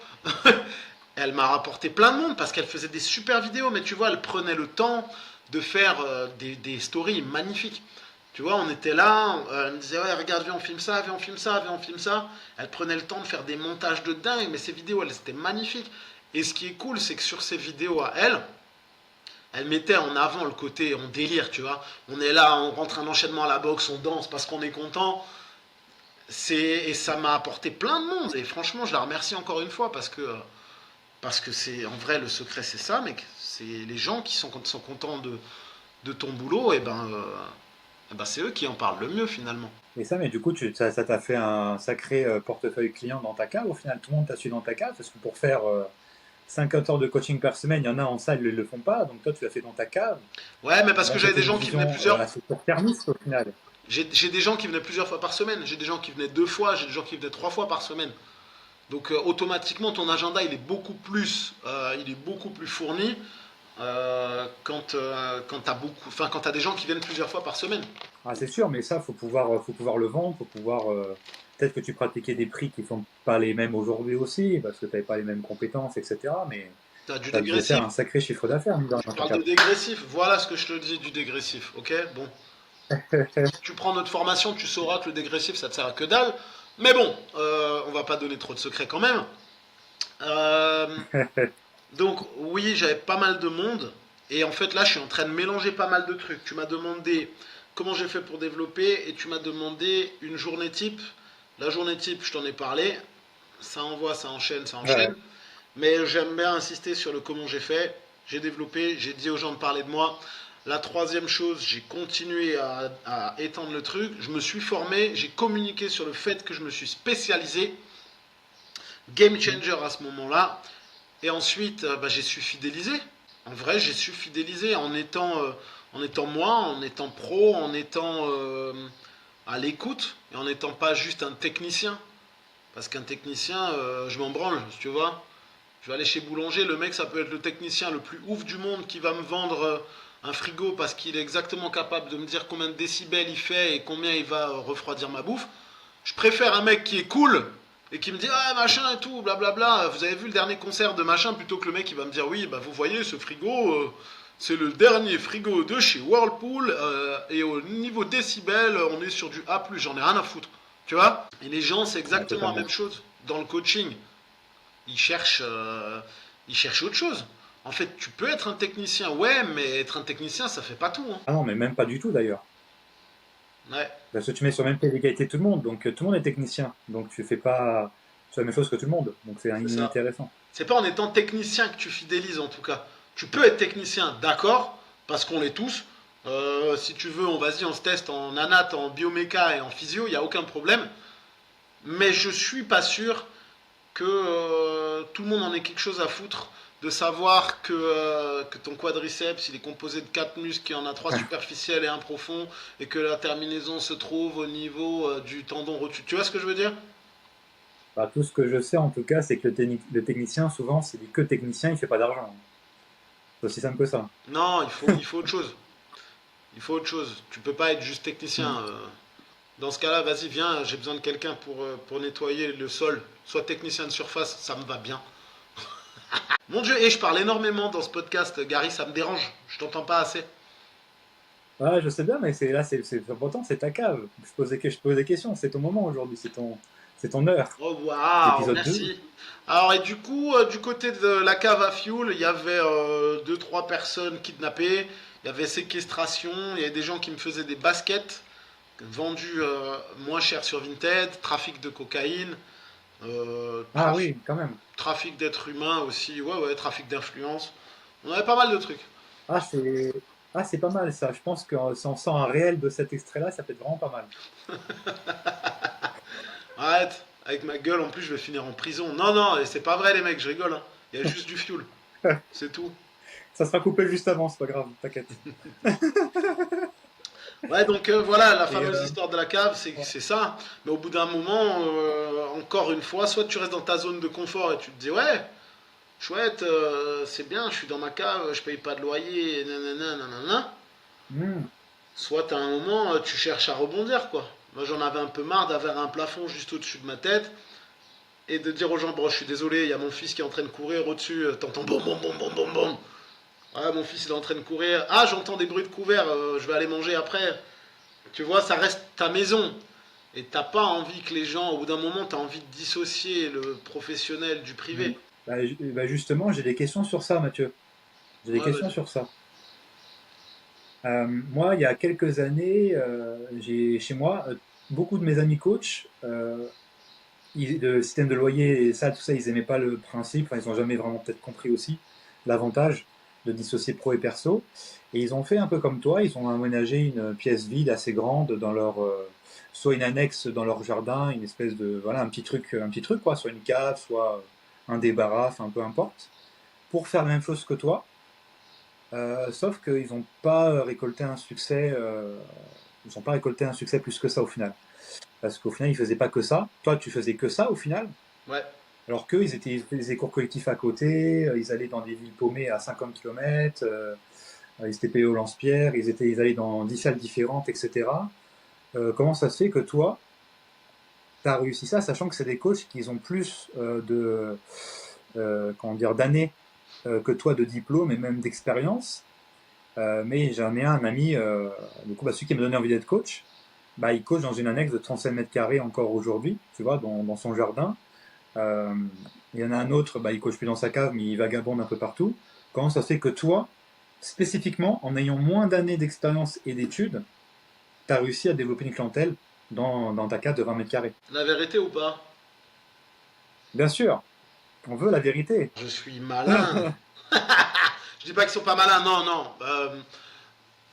Elle m'a rapporté plein de monde parce qu'elle faisait des super vidéos, mais tu vois, elle prenait le temps de faire des stories magnifiques. Tu vois, on était là, elle me disait, ouais, regarde, viens, on filme ça, viens, on filme ça, viens, on filme ça. Elle prenait le temps de faire des montages de dingue, mais ces vidéos, elles étaient magnifiques. Et ce qui est cool, c'est que sur ces vidéos à elle, elle mettait en avant le côté, on délire, tu vois. On est là, on rentre un enchaînement à la boxe, on danse parce qu'on est content. Et ça m'a apporté plein de monde. Et franchement, je la remercie encore une fois parce que c'est en vrai le secret, c'est ça, mec. C'est les gens qui sont contents de ton boulot, et ben c'est eux qui en parlent le mieux finalement. Et ça, mais du coup, ça t'a fait un sacré portefeuille client dans ta cave. Au final, tout le monde t'a su dans ta cave. Parce que pour faire 50 heures de coaching par semaine, il y en a en salle, ils ne le font pas. Donc toi, tu l'as fait dans ta cave. Ouais, mais parce que Bon, j'avais c'était des une gens qui venaient vision plusieurs. assez court-termiste au final. J'ai des gens qui venaient plusieurs fois par semaine. J'ai des gens qui venaient 2 fois. J'ai des gens qui venaient 3 fois par semaine. Donc automatiquement, ton agenda il est beaucoup plus fourni quand t'as enfin quand t'as des gens qui viennent plusieurs fois par semaine. Ah, c'est sûr, mais ça, faut pouvoir le vendre, faut pouvoir. Peut-être que tu pratiquais des prix qui sont pas les mêmes aujourd'hui aussi, parce que tu n'avais pas les mêmes compétences, etc. Mais T'as du ça devait faire dégressif. un sacré chiffre d'affaires dans Tu ta parles de cave. dégressif. Voilà ce que je te dis du dégressif. Ok, bon. Si tu prends notre formation, tu sauras que le dégressif, ça te sert à que dalle. Mais bon, on va pas donner trop de secrets quand même. Euh, donc oui, j'avais pas mal de monde. Et en fait là, je suis en train de mélanger pas mal de trucs. Tu m'as demandé comment j'ai fait pour développer et tu m'as demandé une journée type. La journée type, je t'en ai parlé. Ça envoie, ça enchaîne, ça Ouais. enchaîne. Mais j'aime bien insister sur le comment j'ai fait. J'ai développé, j'ai dit aux gens de parler de moi. La troisième chose, j'ai continué à étendre le truc. Je me suis formé, j'ai communiqué sur le fait que je me suis spécialisé. Game changer à ce moment-là. Et ensuite, bah, j'ai su fidéliser. En vrai, j'ai su fidéliser en étant moi, en étant pro, en étant à l'écoute et en n'étant pas juste un technicien. Parce qu'un technicien, je m'en branle, tu vois. Je vais aller chez Boulanger, le mec, ça peut être le technicien le plus ouf du monde qui va me vendre un frigo parce qu'il est exactement capable de me dire combien de décibels il fait et combien il va refroidir ma bouffe. Je préfère un mec qui est cool et qui me dit ah machin et tout, blablabla. Vous avez vu le dernier concert de machin plutôt que le mec qui va me dire oui, bah vous voyez ce frigo, c'est le dernier frigo de chez Whirlpool et au niveau décibels, on est sur du A+, j'en ai rien à foutre. Tu vois. Et les gens, c'est Ouais, exactement la totalement. même chose dans le coaching. Ils cherchent, euh, ils cherchent autre chose. En fait, tu peux être un technicien, ouais, mais être un technicien, ça fait pas tout. Hein. Ah non, mais même pas du tout d'ailleurs. Ouais, Parce que tu mets sur le même pied d'égalité tout le monde, donc tout le monde est technicien. Donc tu fais pas la même chose que tout le monde. Donc c'est c'est ça. inintéressant. C'est pas en étant technicien que tu fidélises, en tout cas. Tu peux être technicien, d'accord, parce qu'on l'est tous. Si tu veux, on se teste en anat, en bioméca et en physio, il n'y a aucun problème. Mais je suis pas sûr que tout le monde en ait quelque chose à foutre de savoir que ton quadriceps il est composé de 4 muscles, il y en a 3 superficiels et un profond, et que la terminaison se trouve au niveau du tendon rotule. Tu vois ce que je veux dire? Bah, tout ce que je sais en tout cas, c'est que le technicien, souvent, c'est dit que technicien, il fait pas d'argent. C'est aussi simple que ça. Non, il faut autre chose. Il faut autre chose. Tu peux pas être juste Mm. technicien. Dans ce cas-là, vas-y, viens, j'ai besoin de quelqu'un pour nettoyer le sol. Sois technicien de surface, ça me va bien. Mon Dieu, et je parle énormément dans ce podcast, Gary, ça me dérange. Je t'entends pas assez. Ouais, je sais bien, mais c'est là, c'est important, c'est ta cave. Je pose des questions, c'est ton moment aujourd'hui, c'est ton heure. Oh, waouh, L'épisode 2. merci. Alors, et du coup, du côté de la cave à fuel, il y avait deux, trois personnes kidnappées. Il y avait séquestration. Il y avait des gens qui me faisaient des baskets vendues moins cher sur Vinted. Trafic de cocaïne. Ah oui, quand même. Trafic d'êtres humains aussi. Ouais, ouais, trafic d'influence. On avait pas mal de trucs. Ah, c'est pas mal ça. Je pense que si on sent un réel de cet extrait-là, ça peut être vraiment pas mal. Arrête. Avec ma gueule, en plus, je vais finir en prison. Non, non, et c'est pas vrai, les mecs, je rigole, hein. Il y a juste du fuel. C'est tout. Ça sera coupé juste avant, c'est pas grave, t'inquiète. Ouais, donc voilà, la Et fameuse histoire de la cave, ouais. c'est ça. Mais au bout d'un moment, encore une fois, soit tu restes dans ta zone de confort et tu te dis, ouais, chouette, c'est bien, je suis dans ma cave, je paye pas de loyer, nanana, nanana. Hmm. Soit à un moment, tu cherches à rebondir, quoi. Moi, j'en avais un peu marre d'avoir un plafond juste au-dessus de ma tête et de dire aux gens, bon, je suis désolé, il y a mon fils qui est en train de courir au-dessus, t'entends boum, boum, boum, boum, boum, boum. Ouais, mon fils il est en train de courir. Ah, j'entends des bruits de couverts, je vais aller manger après. Tu vois, ça reste ta maison. Et t'as pas envie que les gens, au bout d'un moment, t'as envie de dissocier le professionnel du Hmm. privé. Bah, justement, j'ai des questions sur ça, Mathieu. J'ai des Ouais, questions vas-y. sur ça. Moi, il y a quelques années, j'ai chez moi beaucoup de mes amis coachs. Le système de loyer et ça, tout ça, ils aimaient pas le principe. Enfin, ils ont jamais vraiment peut-être compris aussi l'avantage de dissocier pro et perso. Et ils ont fait un peu comme toi. Ils ont aménagé une pièce vide assez grande dans leur, soit une annexe dans leur jardin, une espèce de, voilà, un petit truc quoi, soit une cave, soit un débarras, enfin peu importe, pour faire la même chose que toi. Sauf qu'ils n'ont pas récolté un succès, ils n'ont pas récolté un succès plus que ça au final. Parce qu'au final, ils faisaient pas que ça. Toi, tu faisais que ça au final. Ouais. Alors qu'eux, ils faisaient des cours collectifs à côté, ils allaient dans des villes paumées à 50 km, ils étaient payés au lance-pierre, ils allaient dans 10 salles différentes, etc. Comment ça se fait que toi, tu as réussi ça, sachant que c'est des coachs qui ont plus comment dire, d'années que toi de diplôme et même d'expérience. Mais j'en ai un ami, du coup, bah, celui qui m'a donné envie d'être coach, bah, il coach dans une annexe de 35 mètres carrés encore aujourd'hui, tu vois, dans son jardin. Euh, il y en a un autre, bah, il coach plus dans sa cave, mais il vagabonde un peu partout. Comment ça se fait que toi, spécifiquement, en ayant moins d'années d'expérience et d'études, tu as réussi à développer une clientèle dans ta cave de 20 mètres carrés? La vérité ou pas? Bien sûr, on veut la vérité. Je suis malin. Je dis pas qu'ils sont pas malins, non, non.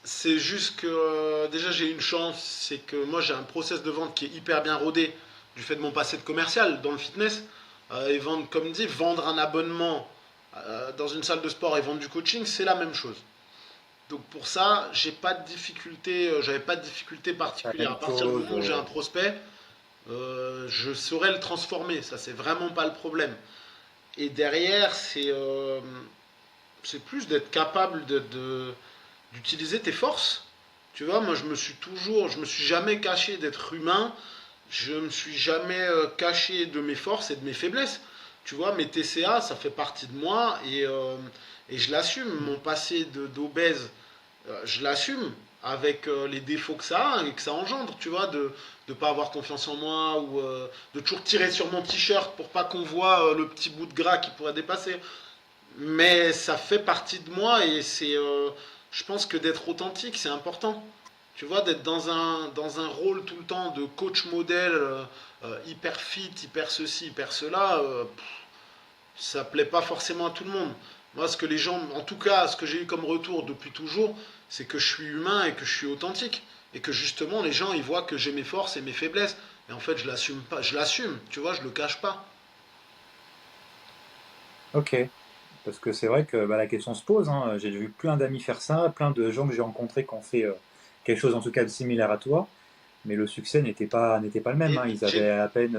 C'est juste que déjà j'ai une chance, c'est que moi j'ai un process de vente qui est hyper bien rodé du fait de mon passé de commercial dans le fitness. Et vendre, comme dit, vendre un abonnement dans une salle de sport et vendre du coaching, c'est la même chose. Donc pour ça, j'ai pas de difficulté, j'avais pas de difficulté C'est la particulière. même À partir du chose. moment où j'ai un prospect, je saurais le transformer. Ça, c'est vraiment pas le problème. Et derrière, c'est plus d'être capable d'utiliser tes forces. Tu vois, moi, je me suis jamais caché d'être humain. Je me suis jamais caché de mes forces et de mes faiblesses. Tu vois, mes TCA, ça fait partie de moi et je l'assume. Mon passé d'obèse, je l'assume avec les défauts que ça a et que ça engendre, tu vois, de ne pas avoir confiance en moi ou de toujours tirer sur mon t-shirt pour pas qu'on voit le petit bout de gras qui pourrait dépasser. Mais ça fait partie de moi et je pense que d'être authentique, c'est important. Tu vois, d'être dans un rôle tout le temps de coach modèle, hyper fit, hyper ceci, hyper cela, ça plaît pas forcément à tout le monde. Moi, ce que les gens, en tout cas, ce que j'ai eu comme retour depuis toujours, c'est que je suis humain et que je suis authentique. Et que justement, les gens, ils voient que j'ai mes forces et mes faiblesses. Et en fait, je l'assume pas. Je l'assume, tu vois, je le cache pas. Ok. Parce que c'est vrai que bah, la question se pose, hein. J'ai vu plein d'amis faire ça, plein de gens que j'ai rencontrés qui ont fait quelque chose en tout cas de similaire à toi, mais le succès n'était pas le même, Et hein. Ils avaient j'ai à peine,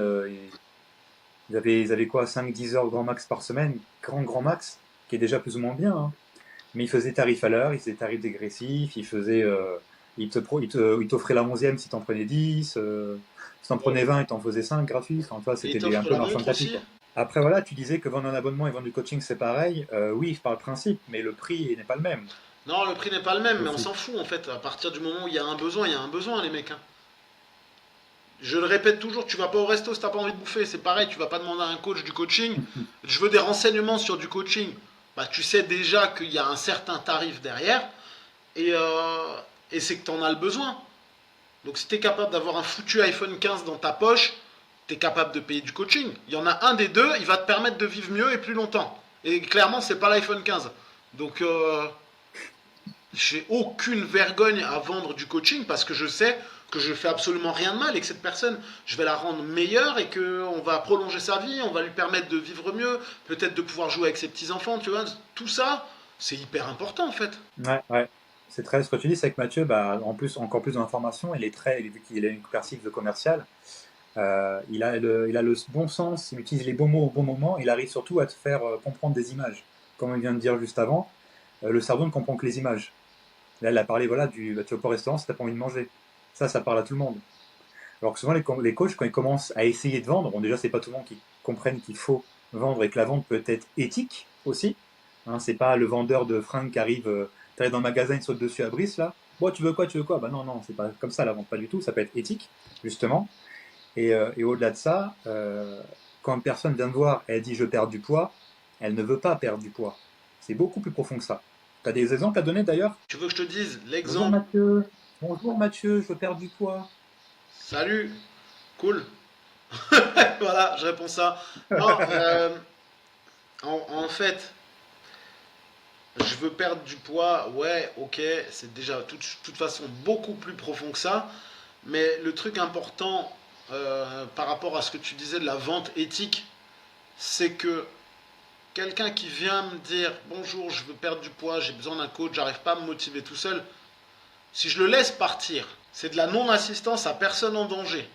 ils avaient quoi, 5 10 heures grand max par semaine, grand max, qui est déjà plus ou moins bien, hein. Mais ils faisaient tarif à l'heure, ils faisaient tarif dégressif, ils t'offraient la 11e si t'en prenais 10, si t'en prenais 20, ils t'en faisaient 5 gratuits, enfin, tu vois, Et c'était t'offres un peu la marchand de montre tapis, aussi? quoi. Après, voilà, tu disais que vendre un abonnement et vendre du coaching, c'est pareil. Oui, par le principe, mais le prix n'est pas le même Non, le prix n'est pas le même, mais on aussi. s'en fout en fait. À partir du moment où il y a un besoin, il y a un besoin, les mecs, hein. Je le répète toujours, tu vas pas au resto si t'as pas envie de bouffer. C'est pareil, tu vas pas demander à un coach du coaching. Je veux des renseignements sur du coaching. Bah, tu sais déjà qu'il y a un certain tarif derrière et, c'est que tu en as le besoin. Donc si tu es capable d'avoir un foutu iPhone 15 dans ta poche, tu es capable de payer du coaching. Il y en a un des deux, il va te permettre de vivre mieux et plus longtemps. Et clairement, c'est pas l'iPhone 15. Donc j'ai aucune vergogne à vendre du coaching parce que je sais que je fais absolument rien de mal et que cette personne, je vais la rendre meilleure et qu'on va prolonger sa vie, on va lui permettre de vivre mieux, peut-être de pouvoir jouer avec ses petits-enfants, tu vois. Tout ça, c'est hyper important en fait. Ouais, ouais. C'est très, ce que tu dis, c'est que Mathieu, bah, en plus, encore plus d'informations, il est très, vu qu'il a une expertise de commercial, il a le bon sens, il utilise les bons mots au bon moment, il arrive surtout à te faire comprendre des images. Comme il vient de dire juste avant, le cerveau ne comprend que les images. Là, il a parlé, voilà, bah, tu vas pas au restaurant si t'as pas envie de manger. Ça parle à tout le monde. Alors que souvent, les coachs, quand ils commencent à essayer de vendre, bon, déjà, c'est pas tout le monde qui comprenne qu'il faut vendre et que la vente peut être éthique aussi. Hein, c'est pas le vendeur de fringues qui arrive, t'arrives dans le magasin, il saute dessus à Brice, là. Bon, tu veux quoi, tu veux quoi? Bah non, non, c'est pas comme ça la vente, pas du tout. Ça peut être éthique, justement. Et au-delà de ça, quand une personne vient me voir et elle dit je perds du poids, elle ne veut pas perdre du poids. C'est beaucoup plus profond que ça. Tu as des exemples à donner d'ailleurs? Tu veux que je te dise Bonjour l'exemple? Mathieu, bonjour Mathieu, je veux perdre du poids. Salut, cool. Voilà, je réponds ça. Non, en fait, je veux perdre du poids, ouais, ok, c'est déjà de toute façon beaucoup plus profond que ça. Mais le truc important par rapport à ce que tu disais de la vente éthique, c'est que quelqu'un qui vient me dire bonjour, je veux perdre du poids, j'ai besoin d'un coach, j'arrive pas à me motiver tout seul, si je le laisse partir, c'est de la non-assistance à personne en danger.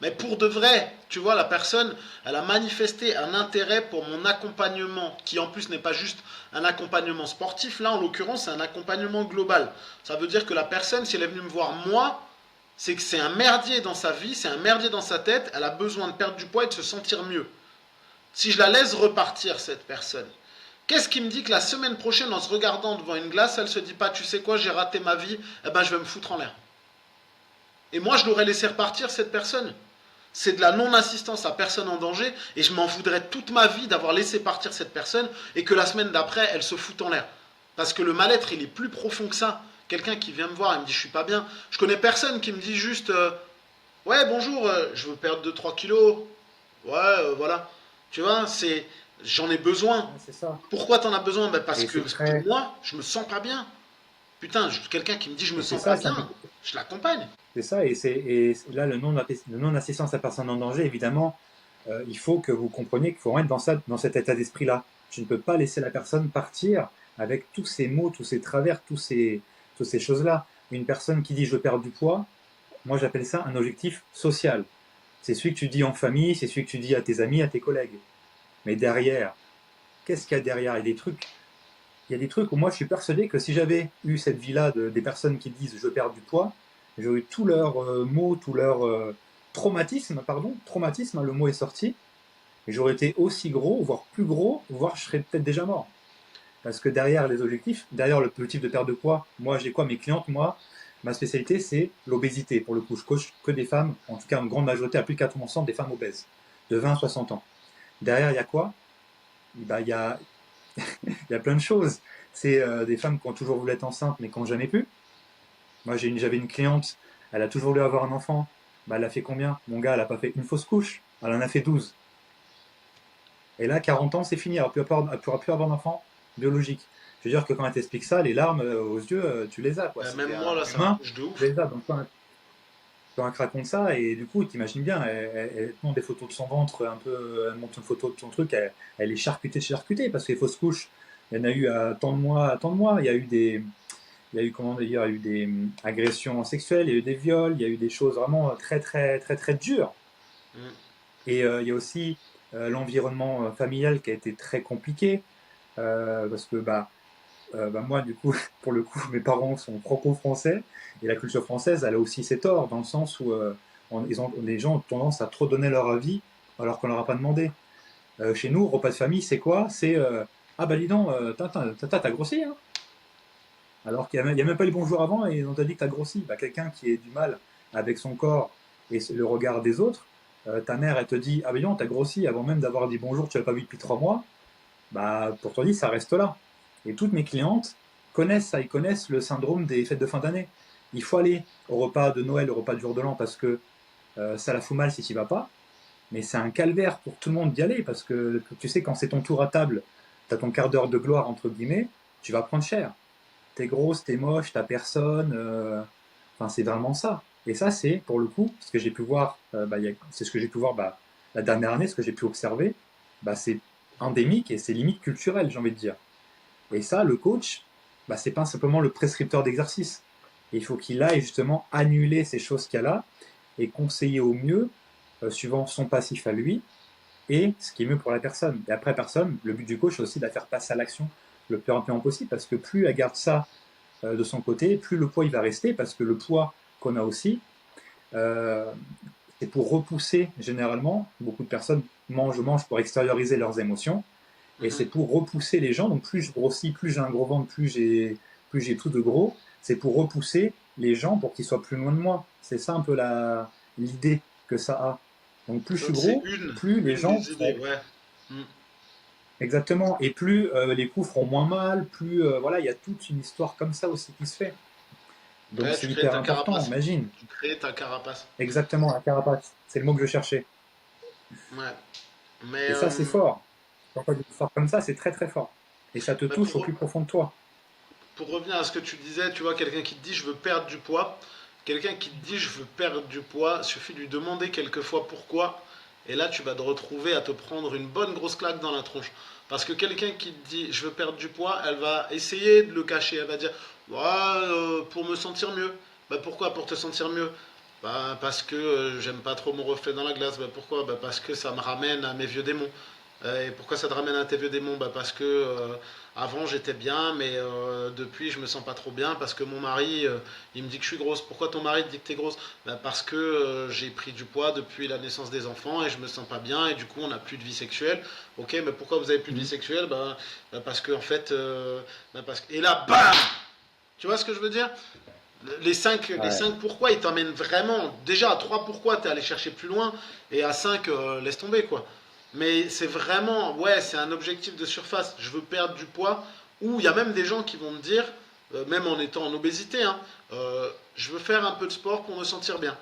Mais pour de vrai, tu vois, la personne, elle a manifesté un intérêt pour mon accompagnement, qui en plus n'est pas juste un accompagnement sportif. Là, en l'occurrence, c'est un accompagnement global. Ça veut dire que la personne, si elle est venue me voir moi, c'est que c'est un merdier dans sa vie, c'est un merdier dans sa tête, elle a besoin de perdre du poids et de se sentir mieux. Si je la laisse repartir, cette personne, qu'est-ce qui me dit que la semaine prochaine, en se regardant devant une glace, elle se dit pas, tu sais quoi, j'ai raté ma vie, eh ben je vais me foutre en l'air. Et moi, je l'aurais laissé repartir, cette personne. C'est de la non-assistance à personne en danger et je m'en voudrais toute ma vie d'avoir laissé partir cette personne et que la semaine d'après, elle se fout en l'air. Parce que le mal-être, il est plus profond que ça. Quelqu'un qui vient me voir et me dit je suis pas bien. Je connais personne qui me dit juste ouais, bonjour, je veux perdre 2-3 kilos. Ouais, voilà. Tu vois, c'est j'en ai besoin. Ouais, c'est ça. Pourquoi t'en as besoin? Ben parce Et que c'est très. moi, je me sens pas bien. Putain, quelqu'un qui me dit je me Et c'est sens pas ça, bien, je l'accompagne. c'est ça, et là, le non-assistance à personne en danger, évidemment, il faut que vous compreniez qu'il faut être dans cet état d'esprit-là. Tu ne peux pas laisser la personne partir avec tous ces mots, tous ces travers, toutes ces choses-là. Une personne qui dit je perds du poids, moi j'appelle ça un objectif social. C'est celui que tu dis en famille, c'est celui que tu dis à tes amis, à tes collègues. Mais derrière, qu'est-ce qu'il y a derrière? Il y a des trucs où moi je suis persuadé que si j'avais eu cette vie-là des personnes qui disent je perds du poids, j'aurais eu tous leurs mots, tous leurs traumatismes, pardon, traumatisme, hein, le mot est sorti, et j'aurais été aussi gros, voire plus gros, voire je serais peut-être déjà mort. Parce que derrière les objectifs, derrière l'objectif de perte de poids, moi j'ai quoi? Mes clientes, moi, ma spécialité c'est l'obésité. Pour le coup, je coach que des femmes, en tout cas en grande majorité, à plus de 80% des femmes obèses, de 20 à 60 ans. Derrière, il y a quoi? Ben, il y a plein de choses. C'est des femmes qui ont toujours voulu être enceintes mais qui n'ont jamais pu. Moi, j'avais une cliente, elle a toujours voulu avoir un enfant. Bah, elle a fait combien? Mon gars, elle a pas fait une fausse couche. Elle en a fait 12. Et là, 40 ans, c'est fini. Elle ne pourra plus avoir d'enfant biologique. Je veux dire que quand elle t'explique ça, les larmes aux yeux, tu les as. Quoi. C'est Même moi, là, un ça me humain, touche de tu ouf. les as. Donc, quand elle te raconte ça, et du coup, t'imagines bien, elle te montre des photos de son ventre, un peu, elle montre une photo de son truc, elle est charcutée, parce que les fausses couches, il y en a eu à tant de mois, à tant de mois. Il y a eu, comment dire, il y a eu des agressions sexuelles, il y a eu des viols, il y a eu des choses vraiment très, très, très, très dures. Mm. Et il y a aussi l'environnement familial qui a été très compliqué, parce que moi, du coup, pour le coup, mes parents sont franco-français, et la culture française, elle a aussi ses torts, dans le sens où les gens ont tendance à trop donner leur avis alors qu'on leur a pas demandé. Chez nous, repas de famille, c'est quoi? C'est ah bah dis donc, t'as grossi, hein? Alors qu'il n'y a même pas eu le bonjour avant et on t'a dit que t'as grossi. Bah, quelqu'un qui ait du mal avec son corps et le regard des autres, ta mère, elle te dit ah bah dis donc, t'as grossi avant même d'avoir dit bonjour, tu l'as pas vu depuis 3 mois. Bah, pour toi, dit, ça reste là. Et toutes mes clientes connaissent ça, ils connaissent le syndrome des fêtes de fin d'année. Il faut aller au repas de Noël, au repas du jour de l'an, parce que ça la fout mal si tu n'y vas pas. Mais c'est un calvaire pour tout le monde d'y aller, parce que tu sais, quand c'est ton tour à table, tu as ton quart d'heure de gloire, entre guillemets, tu vas prendre cher. T'es grosse, t'es moche, t'as personne. Enfin, c'est vraiment ça. Et ça, c'est, pour le coup, ce que j'ai pu voir, c'est ce que j'ai pu voir la dernière année, ce que j'ai pu observer, c'est endémique et c'est limite culturel, j'ai envie de dire. Et ça, le coach, c'est pas simplement le prescripteur d'exercice. Il faut qu'il aille justement annuler ces choses qu'il y a là et conseiller au mieux, suivant son passif à lui, et ce qui est mieux pour la personne. Et après, personne, le but du coach, c'est aussi de la faire passer à l'action le plus rapidement possible, parce que plus elle garde ça de son côté, plus le poids il va rester, parce que le poids qu'on a aussi, euh, c'est pour repousser généralement, beaucoup de personnes mangent pour extérioriser leurs émotions, et Mhm. c'est pour repousser les gens. Donc plus je grossis, plus j'ai un gros ventre, plus j'ai tout de gros. C'est pour repousser les gens pour qu'ils soient plus loin de moi. C'est ça un peu l'idée que ça a. Donc plus je suis C'est gros, plus les une gens des seront idées, ouais. Mm. exactement, et plus les coups feront moins mal, plus voilà, il y a toute une histoire comme ça aussi qui se fait. Donc Ouais, c'est tu crées hyper ta important, carapace. imagine. Tu crées ta carapace. Exactement, la carapace, c'est le mot que je cherchais. Ouais. Mais Et ça, c'est fort. Quand on dit fort comme ça, c'est très très fort. Et ça te bah, touche au plus profond de toi. pour revenir à ce que tu disais, tu vois, quelqu'un qui te dit je veux perdre du poids, quelqu'un qui te dit je veux perdre du poids, suffit de lui demander quelquefois pourquoi, et là tu vas te retrouver à te prendre une bonne grosse claque dans la tronche. Parce que quelqu'un qui te dit je veux perdre du poids, elle va essayer de le cacher, elle va dire ouais, pour me sentir mieux. Bah pourquoi pour te sentir mieux? Bah parce que j'aime pas trop mon reflet dans la glace. Bah pourquoi? Bah parce que ça me ramène à mes vieux démons. Et pourquoi ça te ramène à tes vieux démons? Bah parce que avant j'étais bien, mais depuis je me sens pas trop bien parce que mon mari il me dit que je suis grosse. Pourquoi ton mari te dit que t'es grosse? Bah parce que j'ai pris du poids depuis la naissance des enfants et je me sens pas bien et du coup on n'a plus de vie sexuelle. Ok, mais pourquoi vous avez plus de vie Mhm. sexuelle? Parce que en fait, et là bam! Tu vois ce que je veux dire? Les Ouais. 5 pourquoi ils t'emmènent vraiment. Déjà à 3 pourquoi t'es allé chercher plus loin et à 5 laisse tomber quoi. Mais c'est vraiment, ouais, c'est un objectif de surface. Je veux perdre du poids. Ou il y a même des gens qui vont me dire, même en étant en obésité, hein, je veux faire un peu de sport pour me sentir bien.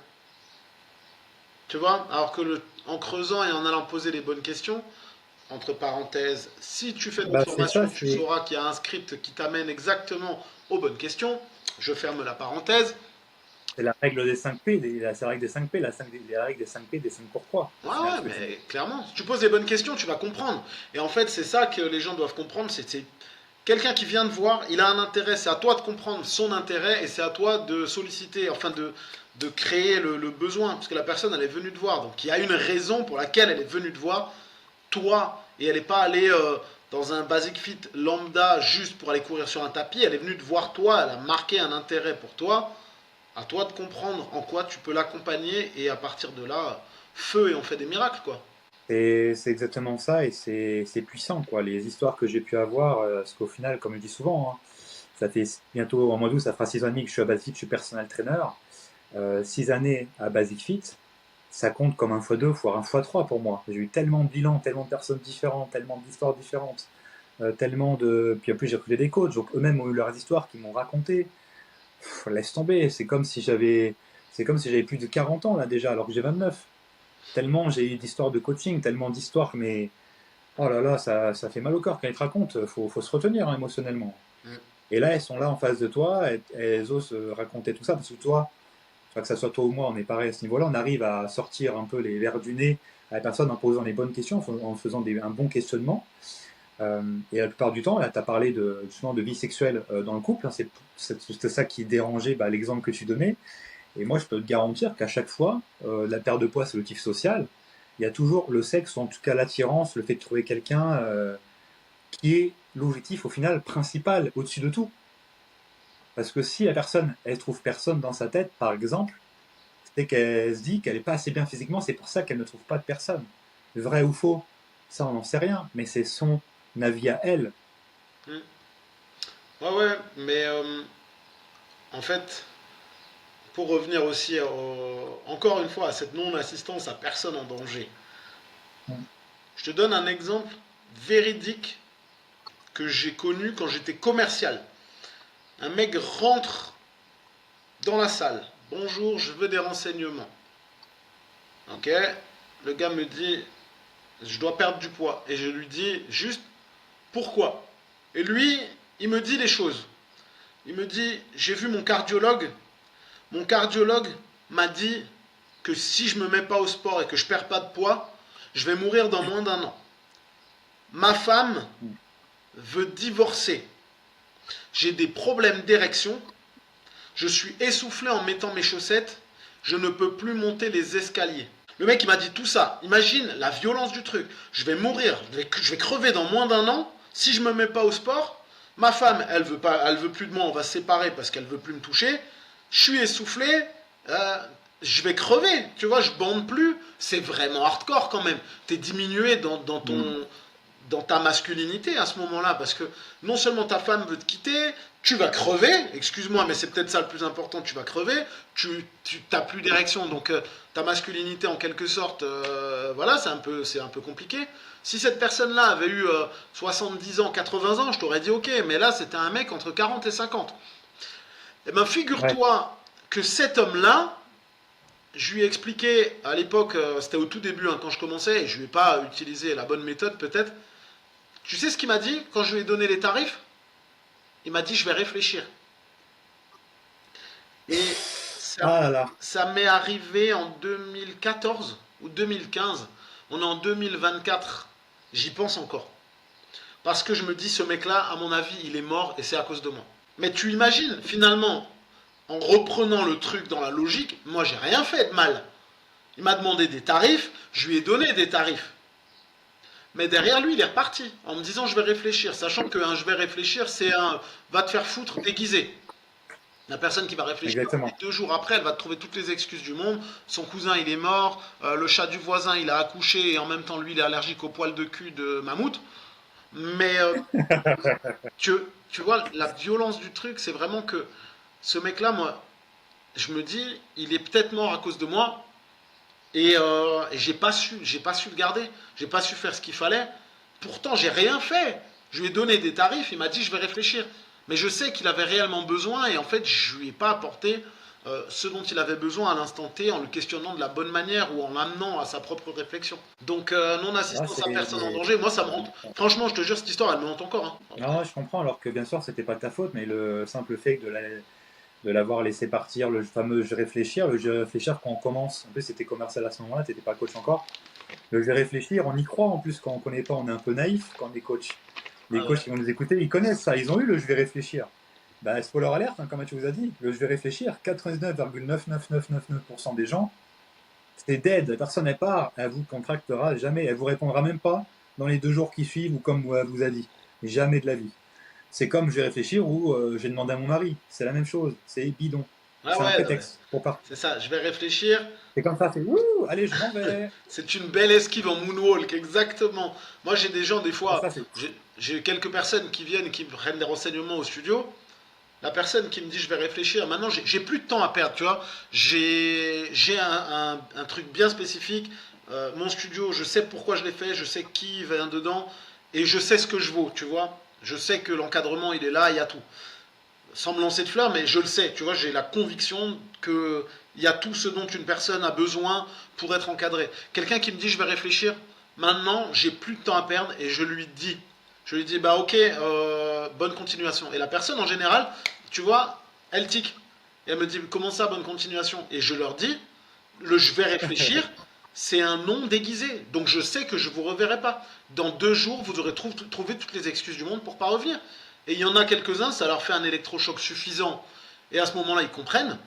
Tu vois? Alors que en creusant et en allant poser les bonnes questions, entre parenthèses, si tu fais de la C'est ça, formation, tu sauras qu'il y a un script qui t'amène exactement aux bonnes questions. Je ferme la parenthèse. c'est la règle des 5 P, c'est la règle des 5 P, la règle des 5 P, des 5 pourquoi, Ouais, au final, ouais, ce que tu dis. mais clairement, si tu poses les bonnes questions, tu vas comprendre. Et en fait, c'est ça que les gens doivent comprendre, c'est quelqu'un qui vient te voir, il a un intérêt, c'est à toi de comprendre son intérêt et c'est à toi de solliciter, enfin de créer le besoin, parce que la personne, elle est venue te voir. Donc il y a une raison pour laquelle elle est venue te voir, toi, et elle n'est pas allée dans un basic fit lambda juste pour aller courir sur un tapis, elle est venue te voir toi, elle a marqué un intérêt pour toi, à toi de comprendre en quoi tu peux l'accompagner et à partir de là, feu et on fait des miracles, quoi. C'est exactement ça et c'est puissant, quoi. Les histoires que j'ai pu avoir, parce qu'au final, comme je dis souvent, hein, ça fait bientôt en mois d'août, ça fera 6 ans et demi que je suis à Basic Fit, je suis personal trainer. 6 années à Basic Fit, ça compte comme un x2, voire un x3 pour moi. J'ai eu tellement de bilans, tellement de personnes différentes, tellement d'histoires différentes, tellement de. Puis en plus, j'ai recruté des coachs, donc eux-mêmes ont eu leurs histoires qu'ils m'ont racontées. Laisse tomber, c'est comme si j'avais plus de 40 ans là déjà, alors que j'ai 29. Tellement j'ai eu d'histoires de coaching, tellement d'histoires, mais oh là là, ça fait mal au corps quand ils te racontent. Faut se retenir hein, émotionnellement. Mm. Et là, elles sont là en face de toi, elles osent raconter tout ça, parce que toi, que ça soit toi ou moi, on est pareil à ce niveau-là, on arrive à sortir un peu les verres du nez à la personne en posant les bonnes questions, en faisant un bon questionnement. Et la plupart du temps, là, tu as parlé justement de vie sexuelle dans le couple, hein, c'est ça qui dérangeait l'exemple que tu donnais. Et moi, je peux te garantir qu'à chaque fois, la perte de poids, c'est le kiff social. Il y a toujours le sexe, ou en tout cas l'attirance, le fait de trouver quelqu'un qui est l'objectif au final principal, au-dessus de tout. Parce que si la personne, elle trouve personne dans sa tête, par exemple, c'est qu'elle se dit qu'elle n'est pas assez bien physiquement, c'est pour ça qu'elle ne trouve pas de personne. Vrai ou faux? Ça, on n'en sait rien, mais c'est son avis à elle. Hmm. Ouais, ouais, mais en fait, pour revenir aussi encore une fois à cette non-assistance à personne en danger, Mm. je te donne un exemple véridique que j'ai connu quand j'étais commercial. Un mec rentre dans la salle. Bonjour, je veux des renseignements. Ok. Le gars me dit, je dois perdre du poids. Et je lui dis juste pourquoi. Et lui, il me dit les choses. Il me dit, j'ai vu mon cardiologue. Mon cardiologue m'a dit que si je me mets pas au sport et que je perds pas de poids, je vais mourir dans moins d'un an. Ma femme Mm. veut divorcer. J'ai des problèmes d'érection. Je suis essoufflé en mettant mes chaussettes. Je ne peux plus monter les escaliers. Le mec, il m'a dit tout ça. Imagine la violence du truc. Je vais mourir, je vais crever dans moins d'un an si je me mets pas au sport. Ma femme, elle veut pas, elle veut plus de moi. On va se séparer parce qu'elle veut plus me toucher. Je suis essoufflé. euh, je vais crever. Tu vois, je bande plus. C'est vraiment hardcore quand même. T'es diminué Mm. dans ta masculinité à ce moment-là, parce que non seulement ta femme veut te quitter, tu vas crever, excuse-moi, mais c'est peut-être ça le plus important, tu vas crever, tu n'as plus d'érection, donc ta masculinité en quelque sorte, voilà, c'est un peu compliqué. Si cette personne-là avait eu 70 ans, 80 ans, je t'aurais dit ok, mais là c'était un mec entre 40 et 50. Eh bien Ouais. figure-toi que cet homme-là, je lui ai expliqué à l'époque, c'était au tout début hein, quand je commençais, et je lui ai pas utilisé la bonne méthode peut-être. Tu sais ce qu'il m'a dit quand je lui ai donné les tarifs? Il m'a dit je vais réfléchir. Et ça, Ah là là. ça m'est arrivé en 2014 ou 2015. On est en 2024. J'y pense encore. Parce que je me dis, ce mec-là, à mon avis, il est mort et c'est à cause de moi. Mais tu imagines, finalement, en reprenant le truc dans la logique, moi, j'ai rien fait de mal. Il m'a demandé des tarifs, je lui ai donné des tarifs. Mais derrière lui, il est reparti en me disant je vais réfléchir, sachant que un je vais réfléchir, c'est un va te faire foutre déguisé. La personne qui va réfléchir, et Exactement. 2 jours après, elle va te trouver toutes les excuses du monde. Son cousin, il est mort, le chat du voisin, il a accouché, et en même temps, lui, il est allergique aux poils de cul de mammouth. Mais tu, tu vois, la violence du truc, c'est vraiment que ce mec-là, moi, je me dis, il est peut-être mort à cause de moi, et j'ai pas su le garder, j'ai pas su faire ce qu'il fallait. Pourtant, j'ai rien fait. Je lui ai donné des tarifs, il m'a dit je vais réfléchir. Mais je sais qu'il avait réellement besoin et en fait, je lui ai pas apporté ce dont il avait besoin à l'instant T en le questionnant de la bonne manière ou en l'amenant à sa propre réflexion. Donc, Ah, non-assistance à personne en danger, moi ça me hante. Franchement, je te jure, cette histoire, elle me hante encore. Hein. Non, je comprends, alors que bien sûr, c'était pas ta faute, mais le simple fait de l'avoir laissé partir, le fameux je réfléchir, le je réfléchir quand on commence, en plus c'était commercial à ce moment-là, t'étais pas coach encore, le je réfléchir, on y croit en plus quand on connaît pas, on est un peu naïf quand on est coach. Les Ah coachs ouais. qui vont nous écouter, ils connaissent ça, ils ont eu le je vais réfléchir. Bah, spoiler alerte, hein, comme Mathieu vous a dit, le je vais réfléchir, 99,99999% des gens, c'est dead, la personne n'est pas, elle vous contractera jamais, elle vous répondra même pas dans les 2 jours qui suivent ou comme elle vous a dit. Jamais de la vie. C'est comme je vais réfléchir ou j'ai demandé à mon mari. C'est la même chose. C'est bidon. Ah C'est un ouais, non, mais prétexte pour partir. c'est ça, je vais réfléchir. C'est comme ça, c'est ouh, allez, je m'en vais. C'est une belle esquive en moonwalk, exactement. Moi, j'ai des gens, des Ah, fois, ça, c'est. j'ai quelques personnes qui viennent, qui prennent des renseignements au studio. La personne qui me dit je vais réfléchir, maintenant j'ai plus de temps à perdre, tu vois. J'ai un truc bien spécifique. Mon studio, je sais pourquoi je l'ai fait, je sais qui vient dedans et je sais ce que je vaux, tu vois. Je sais que l'encadrement il est là, il y a tout. Sans me lancer de fleurs, mais je le sais, tu vois, j'ai la conviction que il y a tout ce dont une personne a besoin pour être encadrée. Quelqu'un qui me dit je vais réfléchir, maintenant j'ai plus de temps à perdre et je lui dis bah ok, bonne continuation. Et la personne en général, tu vois, elle tique. Et elle me dit comment ça bonne continuation? Et je leur dis le je vais réfléchir, c'est un nom déguisé. Donc je sais que je ne vous reverrai pas. Dans 2 jours, vous aurez trouvé toutes les excuses du monde pour pas revenir. Et il y en a quelques-uns, ça leur fait un électrochoc suffisant. Et à ce moment-là, ils comprennent.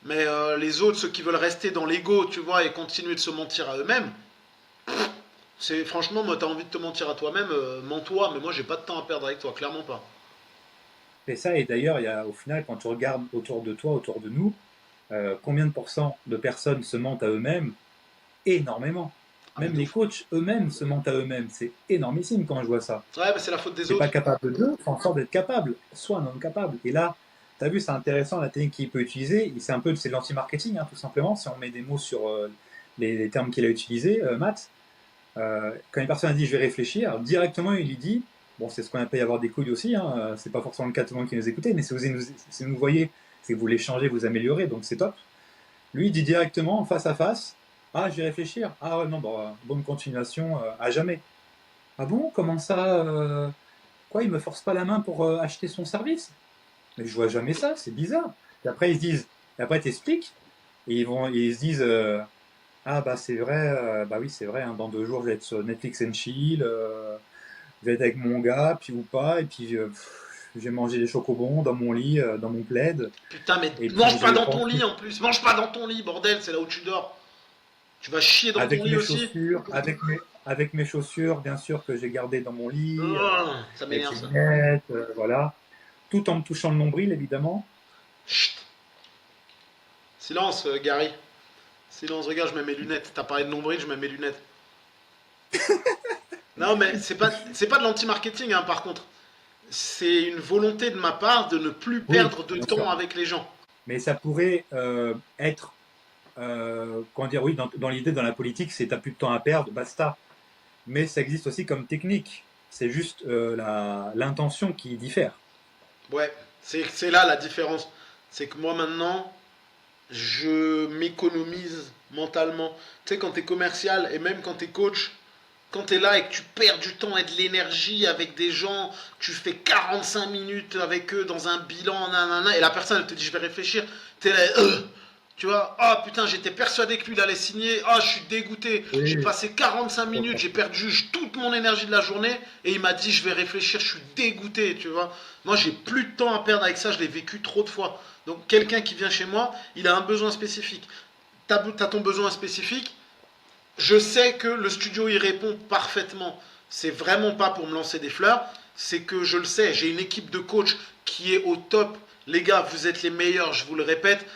Mais les autres, ceux qui veulent rester dans l'ego, tu vois, et continuer de se mentir à eux-mêmes, c'est franchement, moi, t'as envie de te mentir à toi-même, mens-toi, mais moi, j'ai pas de temps à perdre avec toi, clairement pas. Et ça, et d'ailleurs, il y a, au final, quand tu regardes autour de toi, autour de nous, combien de pourcents de personnes se mentent à eux-mêmes? Énormément. Ah, mais Même de les ouf. coachs eux-mêmes se mentent à eux-mêmes. C'est énormissime quand je vois ça. Ouais, bah, c'est la faute des T'es pas autres. capable de, fais en sorte d'être capable. Sois un homme capable. Et là, tu as vu, c'est intéressant la technique qu'il peut utiliser. C'est de l'anti-marketing, hein, tout simplement. Si on met des mots sur les termes qu'il a utilisés, Matt, quand une personne a dit je vais réfléchir, directement il lui dit, bon, c'est ce qu'on appelle avoir des couilles aussi, hein, c'est pas forcément le cas de tout le monde qui nous écoutez, mais si vous voyez, c'est que vous les changez, vous améliorez, donc c'est top. Lui, il dit directement, face à face, ah, je vais réfléchir. Ah ouais, non, bah, bonne continuation, à jamais. Ah bon, comment ça quoi, il me force pas la main pour acheter son service? Mais je vois jamais ça, c'est bizarre. Et après, ils se disent, et après, t'expliques, et ils se disent, ah bah c'est vrai, bah oui, c'est vrai, hein, dans 2 jours, je vais être sur Netflix and chill, je vais être avec mon gars, puis ou pas, et puis je vais manger des chocobons dans mon lit, dans mon plaid, Putain, mais et puis mange je pas vais dans ton lit penser en plus. Mange pas dans ton lit, bordel, c'est là où tu dors. Tu vas chier dans ton avec lit mes aussi. chaussures, avec mes chaussures, bien sûr, que j'ai gardées dans mon lit, Ça avec m'énerve les ça. lunettes, voilà, tout en me touchant le nombril, évidemment. Chut. Silence, Gary. Silence, regarde, je mets mes lunettes. T'as parlé de nombril, je mets mes lunettes. Non, mais c'est pas de l'anti-marketing, hein, par contre. C'est une volonté de ma part de ne plus Oui, perdre de bien temps sûr. avec les gens. Mais ça pourrait être, comment dire, oui, dans l'idée, dans la politique, c'est t'as plus de temps à perdre, basta. Mais ça existe aussi comme technique. C'est juste l'intention qui diffère. Ouais, c'est là la différence. C'est que moi maintenant, je m'économise mentalement. Tu sais, quand t'es commercial et même quand t'es coach, quand t'es là et que tu perds du temps et de l'énergie avec des gens, tu fais 45 minutes avec eux dans un bilan, nanana, et la personne elle te dit je vais réfléchir, t'es là, tu vois, ah putain, j'étais persuadé que lui il allait signer, ah je suis dégoûté, j'ai Oui, passé 45 je minutes, comprends. j'ai perdu toute mon énergie de la journée, et il m'a dit je vais réfléchir, je suis dégoûté, tu vois. Moi j'ai plus de temps à perdre avec ça, je l'ai vécu trop de fois. Donc quelqu'un qui vient chez moi, il a un besoin spécifique. T'as ton besoin spécifique, je sais que le studio y répond parfaitement. C'est vraiment pas pour me lancer des fleurs, c'est que je le sais, j'ai une équipe de coachs qui est au top. Les gars, vous êtes les meilleurs, je vous le répète.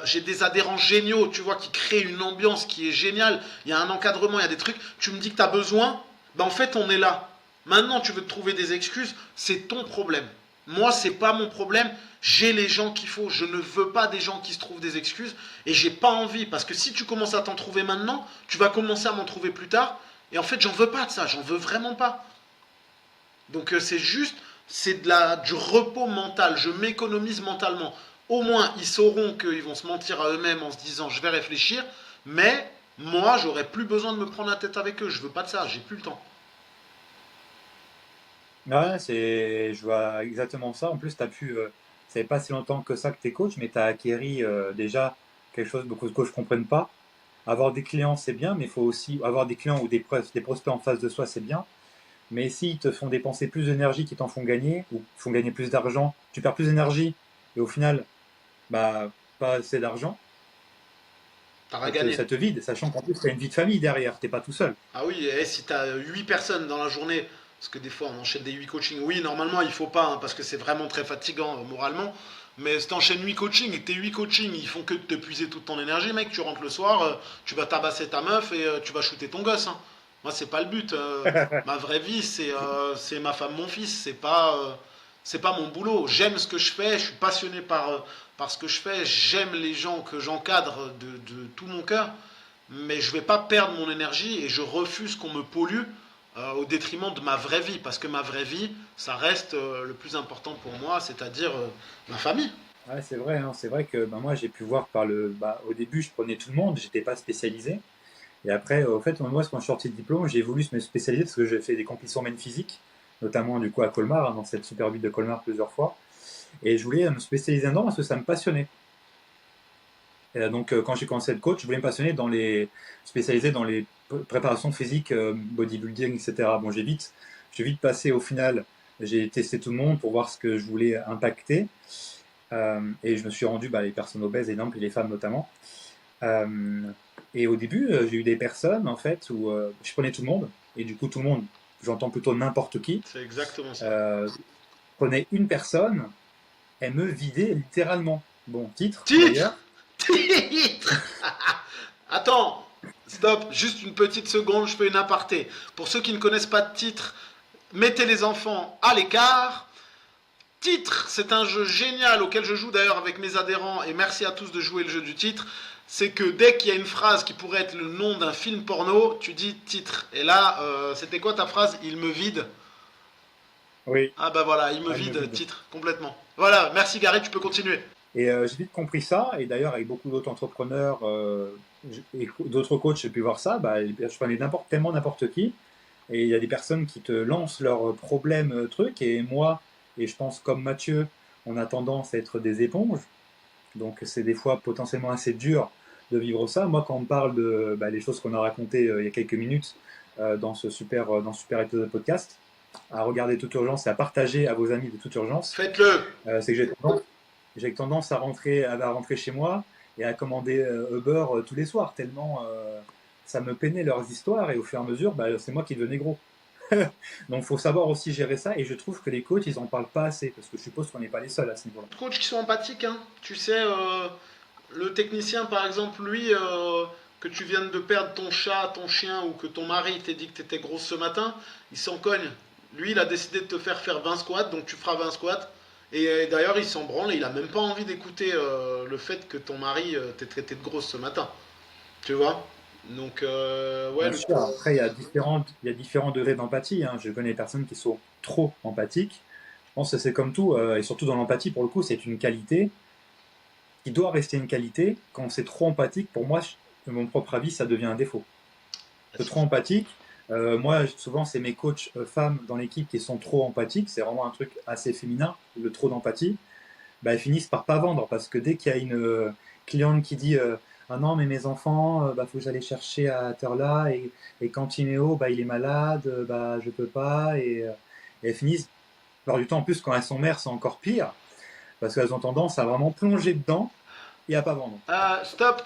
J'ai des adhérents géniaux, tu vois, qui créent une ambiance qui est géniale. Il y a un encadrement, il y a des trucs. Tu me dis que tu as besoin, ben en fait, on est là. Maintenant, tu veux te trouver des excuses, c'est ton problème. Moi, c'est pas mon problème. J'ai les gens qu'il faut. Je ne veux pas des gens qui se trouvent des excuses. Et j'ai pas envie. Parce que si tu commences à t'en trouver maintenant, tu vas commencer à m'en trouver plus tard. Et en fait, j'en veux pas de ça. J'en veux vraiment pas. Donc, c'est juste, du repos mental. Je m'économise mentalement. Au moins, ils sauront qu'ils vont se mentir à eux-mêmes en se disant je vais réfléchir. Mais moi, j'aurais plus besoin de me prendre la tête avec eux. Je veux pas de ça. J'ai plus le temps. Ouais, je vois exactement ça. En plus, ça fait pas si longtemps que ça que tu es coach, mais tu as acquéri déjà quelque chose que beaucoup de coachs ne comprennent pas. Avoir des clients, c'est bien, mais il faut aussi avoir des clients ou des prospects en face de soi, c'est bien. Mais s'ils te font dépenser plus d'énergie qu'ils t'en font gagner, ou font gagner plus d'argent, tu perds plus d'énergie, et au final, bah, pas assez d'argent, T'auras gagné. ça te vide, sachant qu'en plus, tu as une vie de famille derrière, t'es pas tout seul. Ah oui, et si tu as 8 personnes dans la journée, parce que des fois on enchaîne des 8 coachings, oui, normalement il faut pas, hein, parce que c'est vraiment très fatigant moralement. Mais si tu enchaînes 8 coachings et que tes 8 coachings ils font que de te puiser toute ton énergie, mec, tu rentres le soir, tu vas tabasser ta meuf et tu vas shooter ton gosse, hein. Moi, c'est pas le but. Ma vraie vie, c'est ma femme, mon fils. C'est pas mon boulot. J'aime ce que je fais, je suis passionné par ce que je fais, j'aime les gens que j'encadre de tout mon cœur, mais je vais pas perdre mon énergie et je refuse qu'on me pollue au détriment de ma vraie vie, parce que ma vraie vie, ça reste le plus important pour moi, c'est-à-dire ma famille. Ouais, c'est vrai, hein, c'est vrai que bah, moi j'ai pu voir au début je prenais tout le monde, j'étais pas spécialisé. Et après, au fait, moi quand je suis sorti de diplôme, j'ai voulu me spécialiser parce que j'ai fait des compétitions main physique, notamment du coup à Colmar, hein, dans cette super ville de Colmar plusieurs fois. Et je voulais me spécialiser dedans parce que ça me passionnait. Et donc quand j'ai commencé à être coach, je voulais me passionner spécialiser dans les préparations physiques, bodybuilding, etc. Bon, j'ai vite passé au final, j'ai testé tout le monde pour voir ce que je voulais impacter. Et je me suis rendu les personnes obèses, et les femmes notamment. Euh, et au début, j'ai eu des personnes en fait où je prenais tout le monde, et du coup tout le monde, j'entends plutôt n'importe qui, C'est exactement ça. euh, prenait une personne, elle me vidait littéralement. Bon, titre Titre. d'ailleurs. Titre. Attends, Stop, juste une petite seconde, je fais une aparté. Pour ceux qui ne connaissent pas de titre, mettez les enfants à l'écart. Titre, c'est un jeu génial auquel je joue d'ailleurs avec mes adhérents et merci à tous de jouer le jeu du titre. C'est que dès qu'il y a une phrase qui pourrait être le nom d'un film porno, tu dis titre. Et là, c'était quoi ta phrase? Il me vide. Oui, Ah bah voilà, il me elle me vide, vide. titre, complètement. Voilà, merci Gary, tu peux continuer. Et j'ai vite compris ça, et d'ailleurs avec beaucoup d'autres entrepreneurs et d'autres coachs, j'ai pu voir ça, bah, je prenais tellement n'importe qui, et il y a des personnes qui te lancent leurs problèmes, trucs, et moi, et je pense comme Mathieu, on a tendance à être des éponges, donc c'est des fois potentiellement assez dur de vivre ça. Moi, quand on me parle de bah, les choses qu'on a racontées il y a quelques minutes dans ce super épisode de podcast, à regarder toute urgence et à partager à vos amis de toute urgence, Faites-le. c'est que j'ai tendance à rentrer chez moi et à commander Uber tous les soirs, tellement ça me peinait leurs histoires et au fur et à mesure, bah, c'est moi qui devenais gros. Donc il faut savoir aussi gérer ça et je trouve que les coachs, ils en parlent pas assez parce que je suppose qu'on n'est pas les seuls à ce niveau-là. Coachs qui sont empathiques, hein. Tu sais, le technicien par exemple, lui, que tu viennes de perdre ton chat, ton chien ou que ton mari t'ait dit que t'étais grosse ce matin, il s'en cogne. Lui, il a décidé de te faire 20 squats, donc tu feras 20 squats. Et d'ailleurs, il s'en branle et il a même pas envie d'écouter le fait que ton mari t'ait traité de grosse ce matin. Tu vois. Donc, ouais, Bien sûr, après il y a différents degrés d'empathie, hein. Je connais des personnes qui sont trop empathiques. Je pense que c'est comme tout, et surtout dans l'empathie, pour le coup, c'est une qualité qui doit rester une qualité. Quand c'est trop empathique, pour moi, de mon propre avis, ça devient un défaut. C'est trop empathique. Moi, souvent, c'est mes coachs femmes dans l'équipe qui sont trop empathiques. C'est vraiment un truc assez féminin, le trop d'empathie. Bah, elles finissent par pas vendre parce que dès qu'il y a une cliente qui dit ah non, mais mes enfants, bah, faut que j'aille chercher à cette heure-là et quand Timéo, bah, il est malade, bah, je peux pas. Et elles finissent, par du temps, en plus, quand elles sont mères, c'est encore pire parce qu'elles ont tendance à vraiment plonger dedans et à pas vendre. Stop.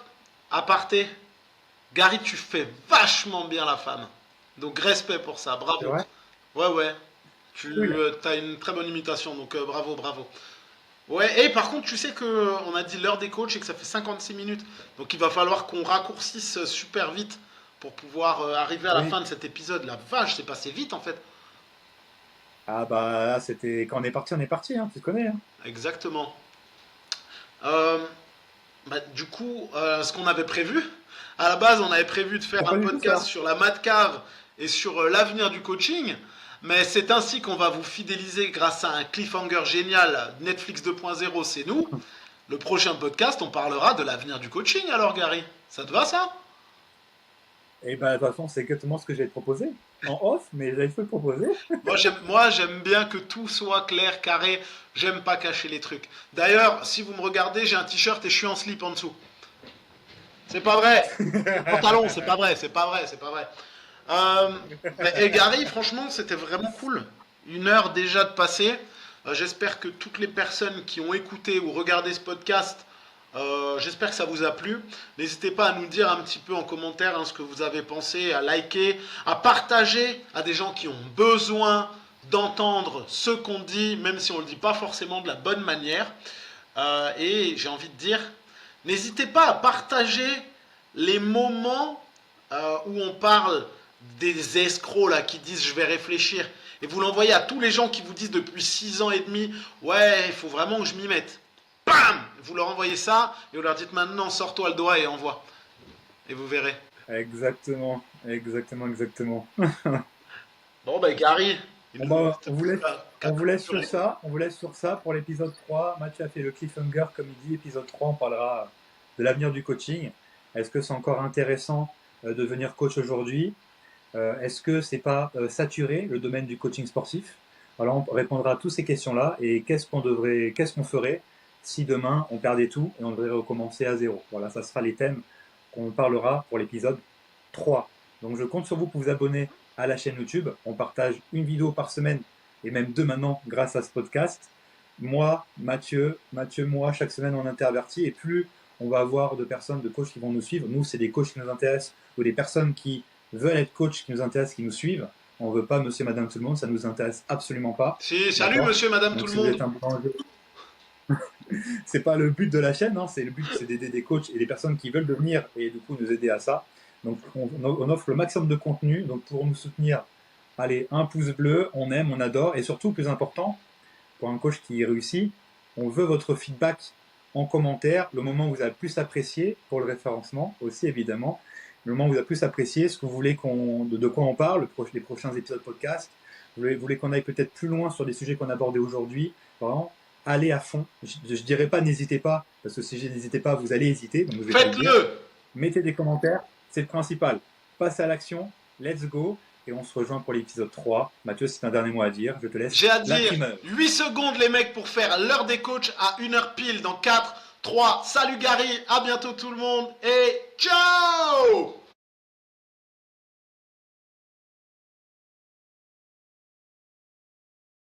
Aparté. Gary, tu fais vachement bien la femme. Donc, respect pour ça. C'est Bravo. vrai? Ouais, ouais. Tu Cool. as une très bonne imitation. Donc, bravo, bravo. Ouais, et par contre, tu sais que on a dit l'heure des coachs et que ça fait 56 minutes. Donc il va falloir qu'on raccourcisse super vite pour pouvoir arriver à la Oui. fin de cet épisode. La vache, c'est passé vite en fait. Ah bah là, c'était quand on est parti, hein, tu te connais, hein. Exactement. Euh, du coup, ce qu'on avait prévu, à la base, on avait prévu de faire C'est un pas du tout podcast ça. sur la Madcave et sur l'avenir du coaching. Mais c'est ainsi qu'on va vous fidéliser grâce à un cliffhanger génial. Netflix 2.0, c'est nous. Le prochain podcast, on parlera de l'avenir du coaching alors, Gary. Ça te va ça? Et bah de toute façon, c'est exactement ce que j'ai proposé. En off, mais j'avais fait le proposer. Moi, j'aime bien que tout soit clair, carré. J'aime pas cacher les trucs. D'ailleurs, si vous me regardez, j'ai un t-shirt et je suis en slip en dessous. C'est pas vrai. Pantalon, c'est pas vrai, c'est pas vrai, c'est pas vrai. Euh, et Gary, franchement, c'était vraiment cool. 1 heure déjà de passer. J'espère que toutes les personnes qui ont écouté ou regardé ce podcast, j'espère que ça vous a plu. N'hésitez pas à nous dire un petit peu en commentaire hein, ce que vous avez pensé, à liker, à partager à des gens qui ont besoin d'entendre ce qu'on dit, même si on ne le dit pas forcément de la bonne manière. Et j'ai envie de dire, n'hésitez pas à partager les moments où on parle des escrocs là qui disent je vais réfléchir. Et vous l'envoyez à tous les gens qui vous disent depuis 6 ans et demi, ouais, il faut vraiment que je m'y mette. Bam! Vous leur envoyez ça et vous leur dites maintenant sors-toi le doigt et envoie. Et vous verrez. Exactement, exactement, exactement. Bon ben Gary, il Bon nous bah, reste on vous plus laisse, qu'à on vous laisse sur clôturer. ça. On vous laisse sur ça pour l'épisode 3. Mathieu a fait le cliffhanger, comme il dit. Épisode 3, on parlera de l'avenir du coaching. Est-ce que c'est encore intéressant de devenir coach aujourd'hui? Est-ce que c'est pas saturé le domaine du coaching sportif? Alors on répondra à toutes ces questions-là et qu'est-ce qu'on ferait si demain on perdait tout et on devrait recommencer à zéro? Voilà, ça sera les thèmes qu'on parlera pour l'épisode 3. Donc je compte sur vous pour vous abonner à la chaîne YouTube. On partage une vidéo par semaine et même deux maintenant grâce à ce podcast. Moi, moi, chaque semaine on intervertit et plus on va avoir de personnes, de coachs qui vont nous suivre. Nous, c'est des coachs qui nous intéressent ou des personnes qui veulent être coachs qui nous intéressent, qui nous suivent. On ne veut pas monsieur, madame, tout le monde, ça ne nous intéresse absolument pas. Si, salut D'accord? monsieur, madame, tout Donc le si vous monde. êtes un boulanger, c'est pas le but de la chaîne, hein, c'est le but, c'est d'aider des coachs et des personnes qui veulent devenir et du coup nous aider à ça. Donc, on offre le maximum de contenu. Donc, pour nous soutenir, allez, un pouce bleu, on aime, on adore. Et surtout, plus important, pour un coach qui réussit, on veut votre feedback en commentaire, le moment où vous avez le plus apprécié pour le référencement aussi, évidemment. Le moment où vous avez le plus apprécié, ce que vous voulez de quoi on parle, les prochains épisodes podcast. Vous voulez qu'on aille peut-être plus loin sur des sujets qu'on a abordés aujourd'hui. Vraiment, allez à fond. Je dirais pas n'hésitez pas, parce que si je n'hésitez pas, vous allez hésiter. Donc vous allez pas le dire. Faites-le! Mettez des commentaires, c'est le principal. Passez à l'action, let's go. Et on se rejoint pour l'épisode 3. Mathieu, si tu as un dernier mot à dire, je te laisse J'ai à la dire primeur. 8 secondes les mecs pour faire l'heure des coachs à 1 heure pile dans 4, 3. Salut Gary, à bientôt tout le monde et ciao!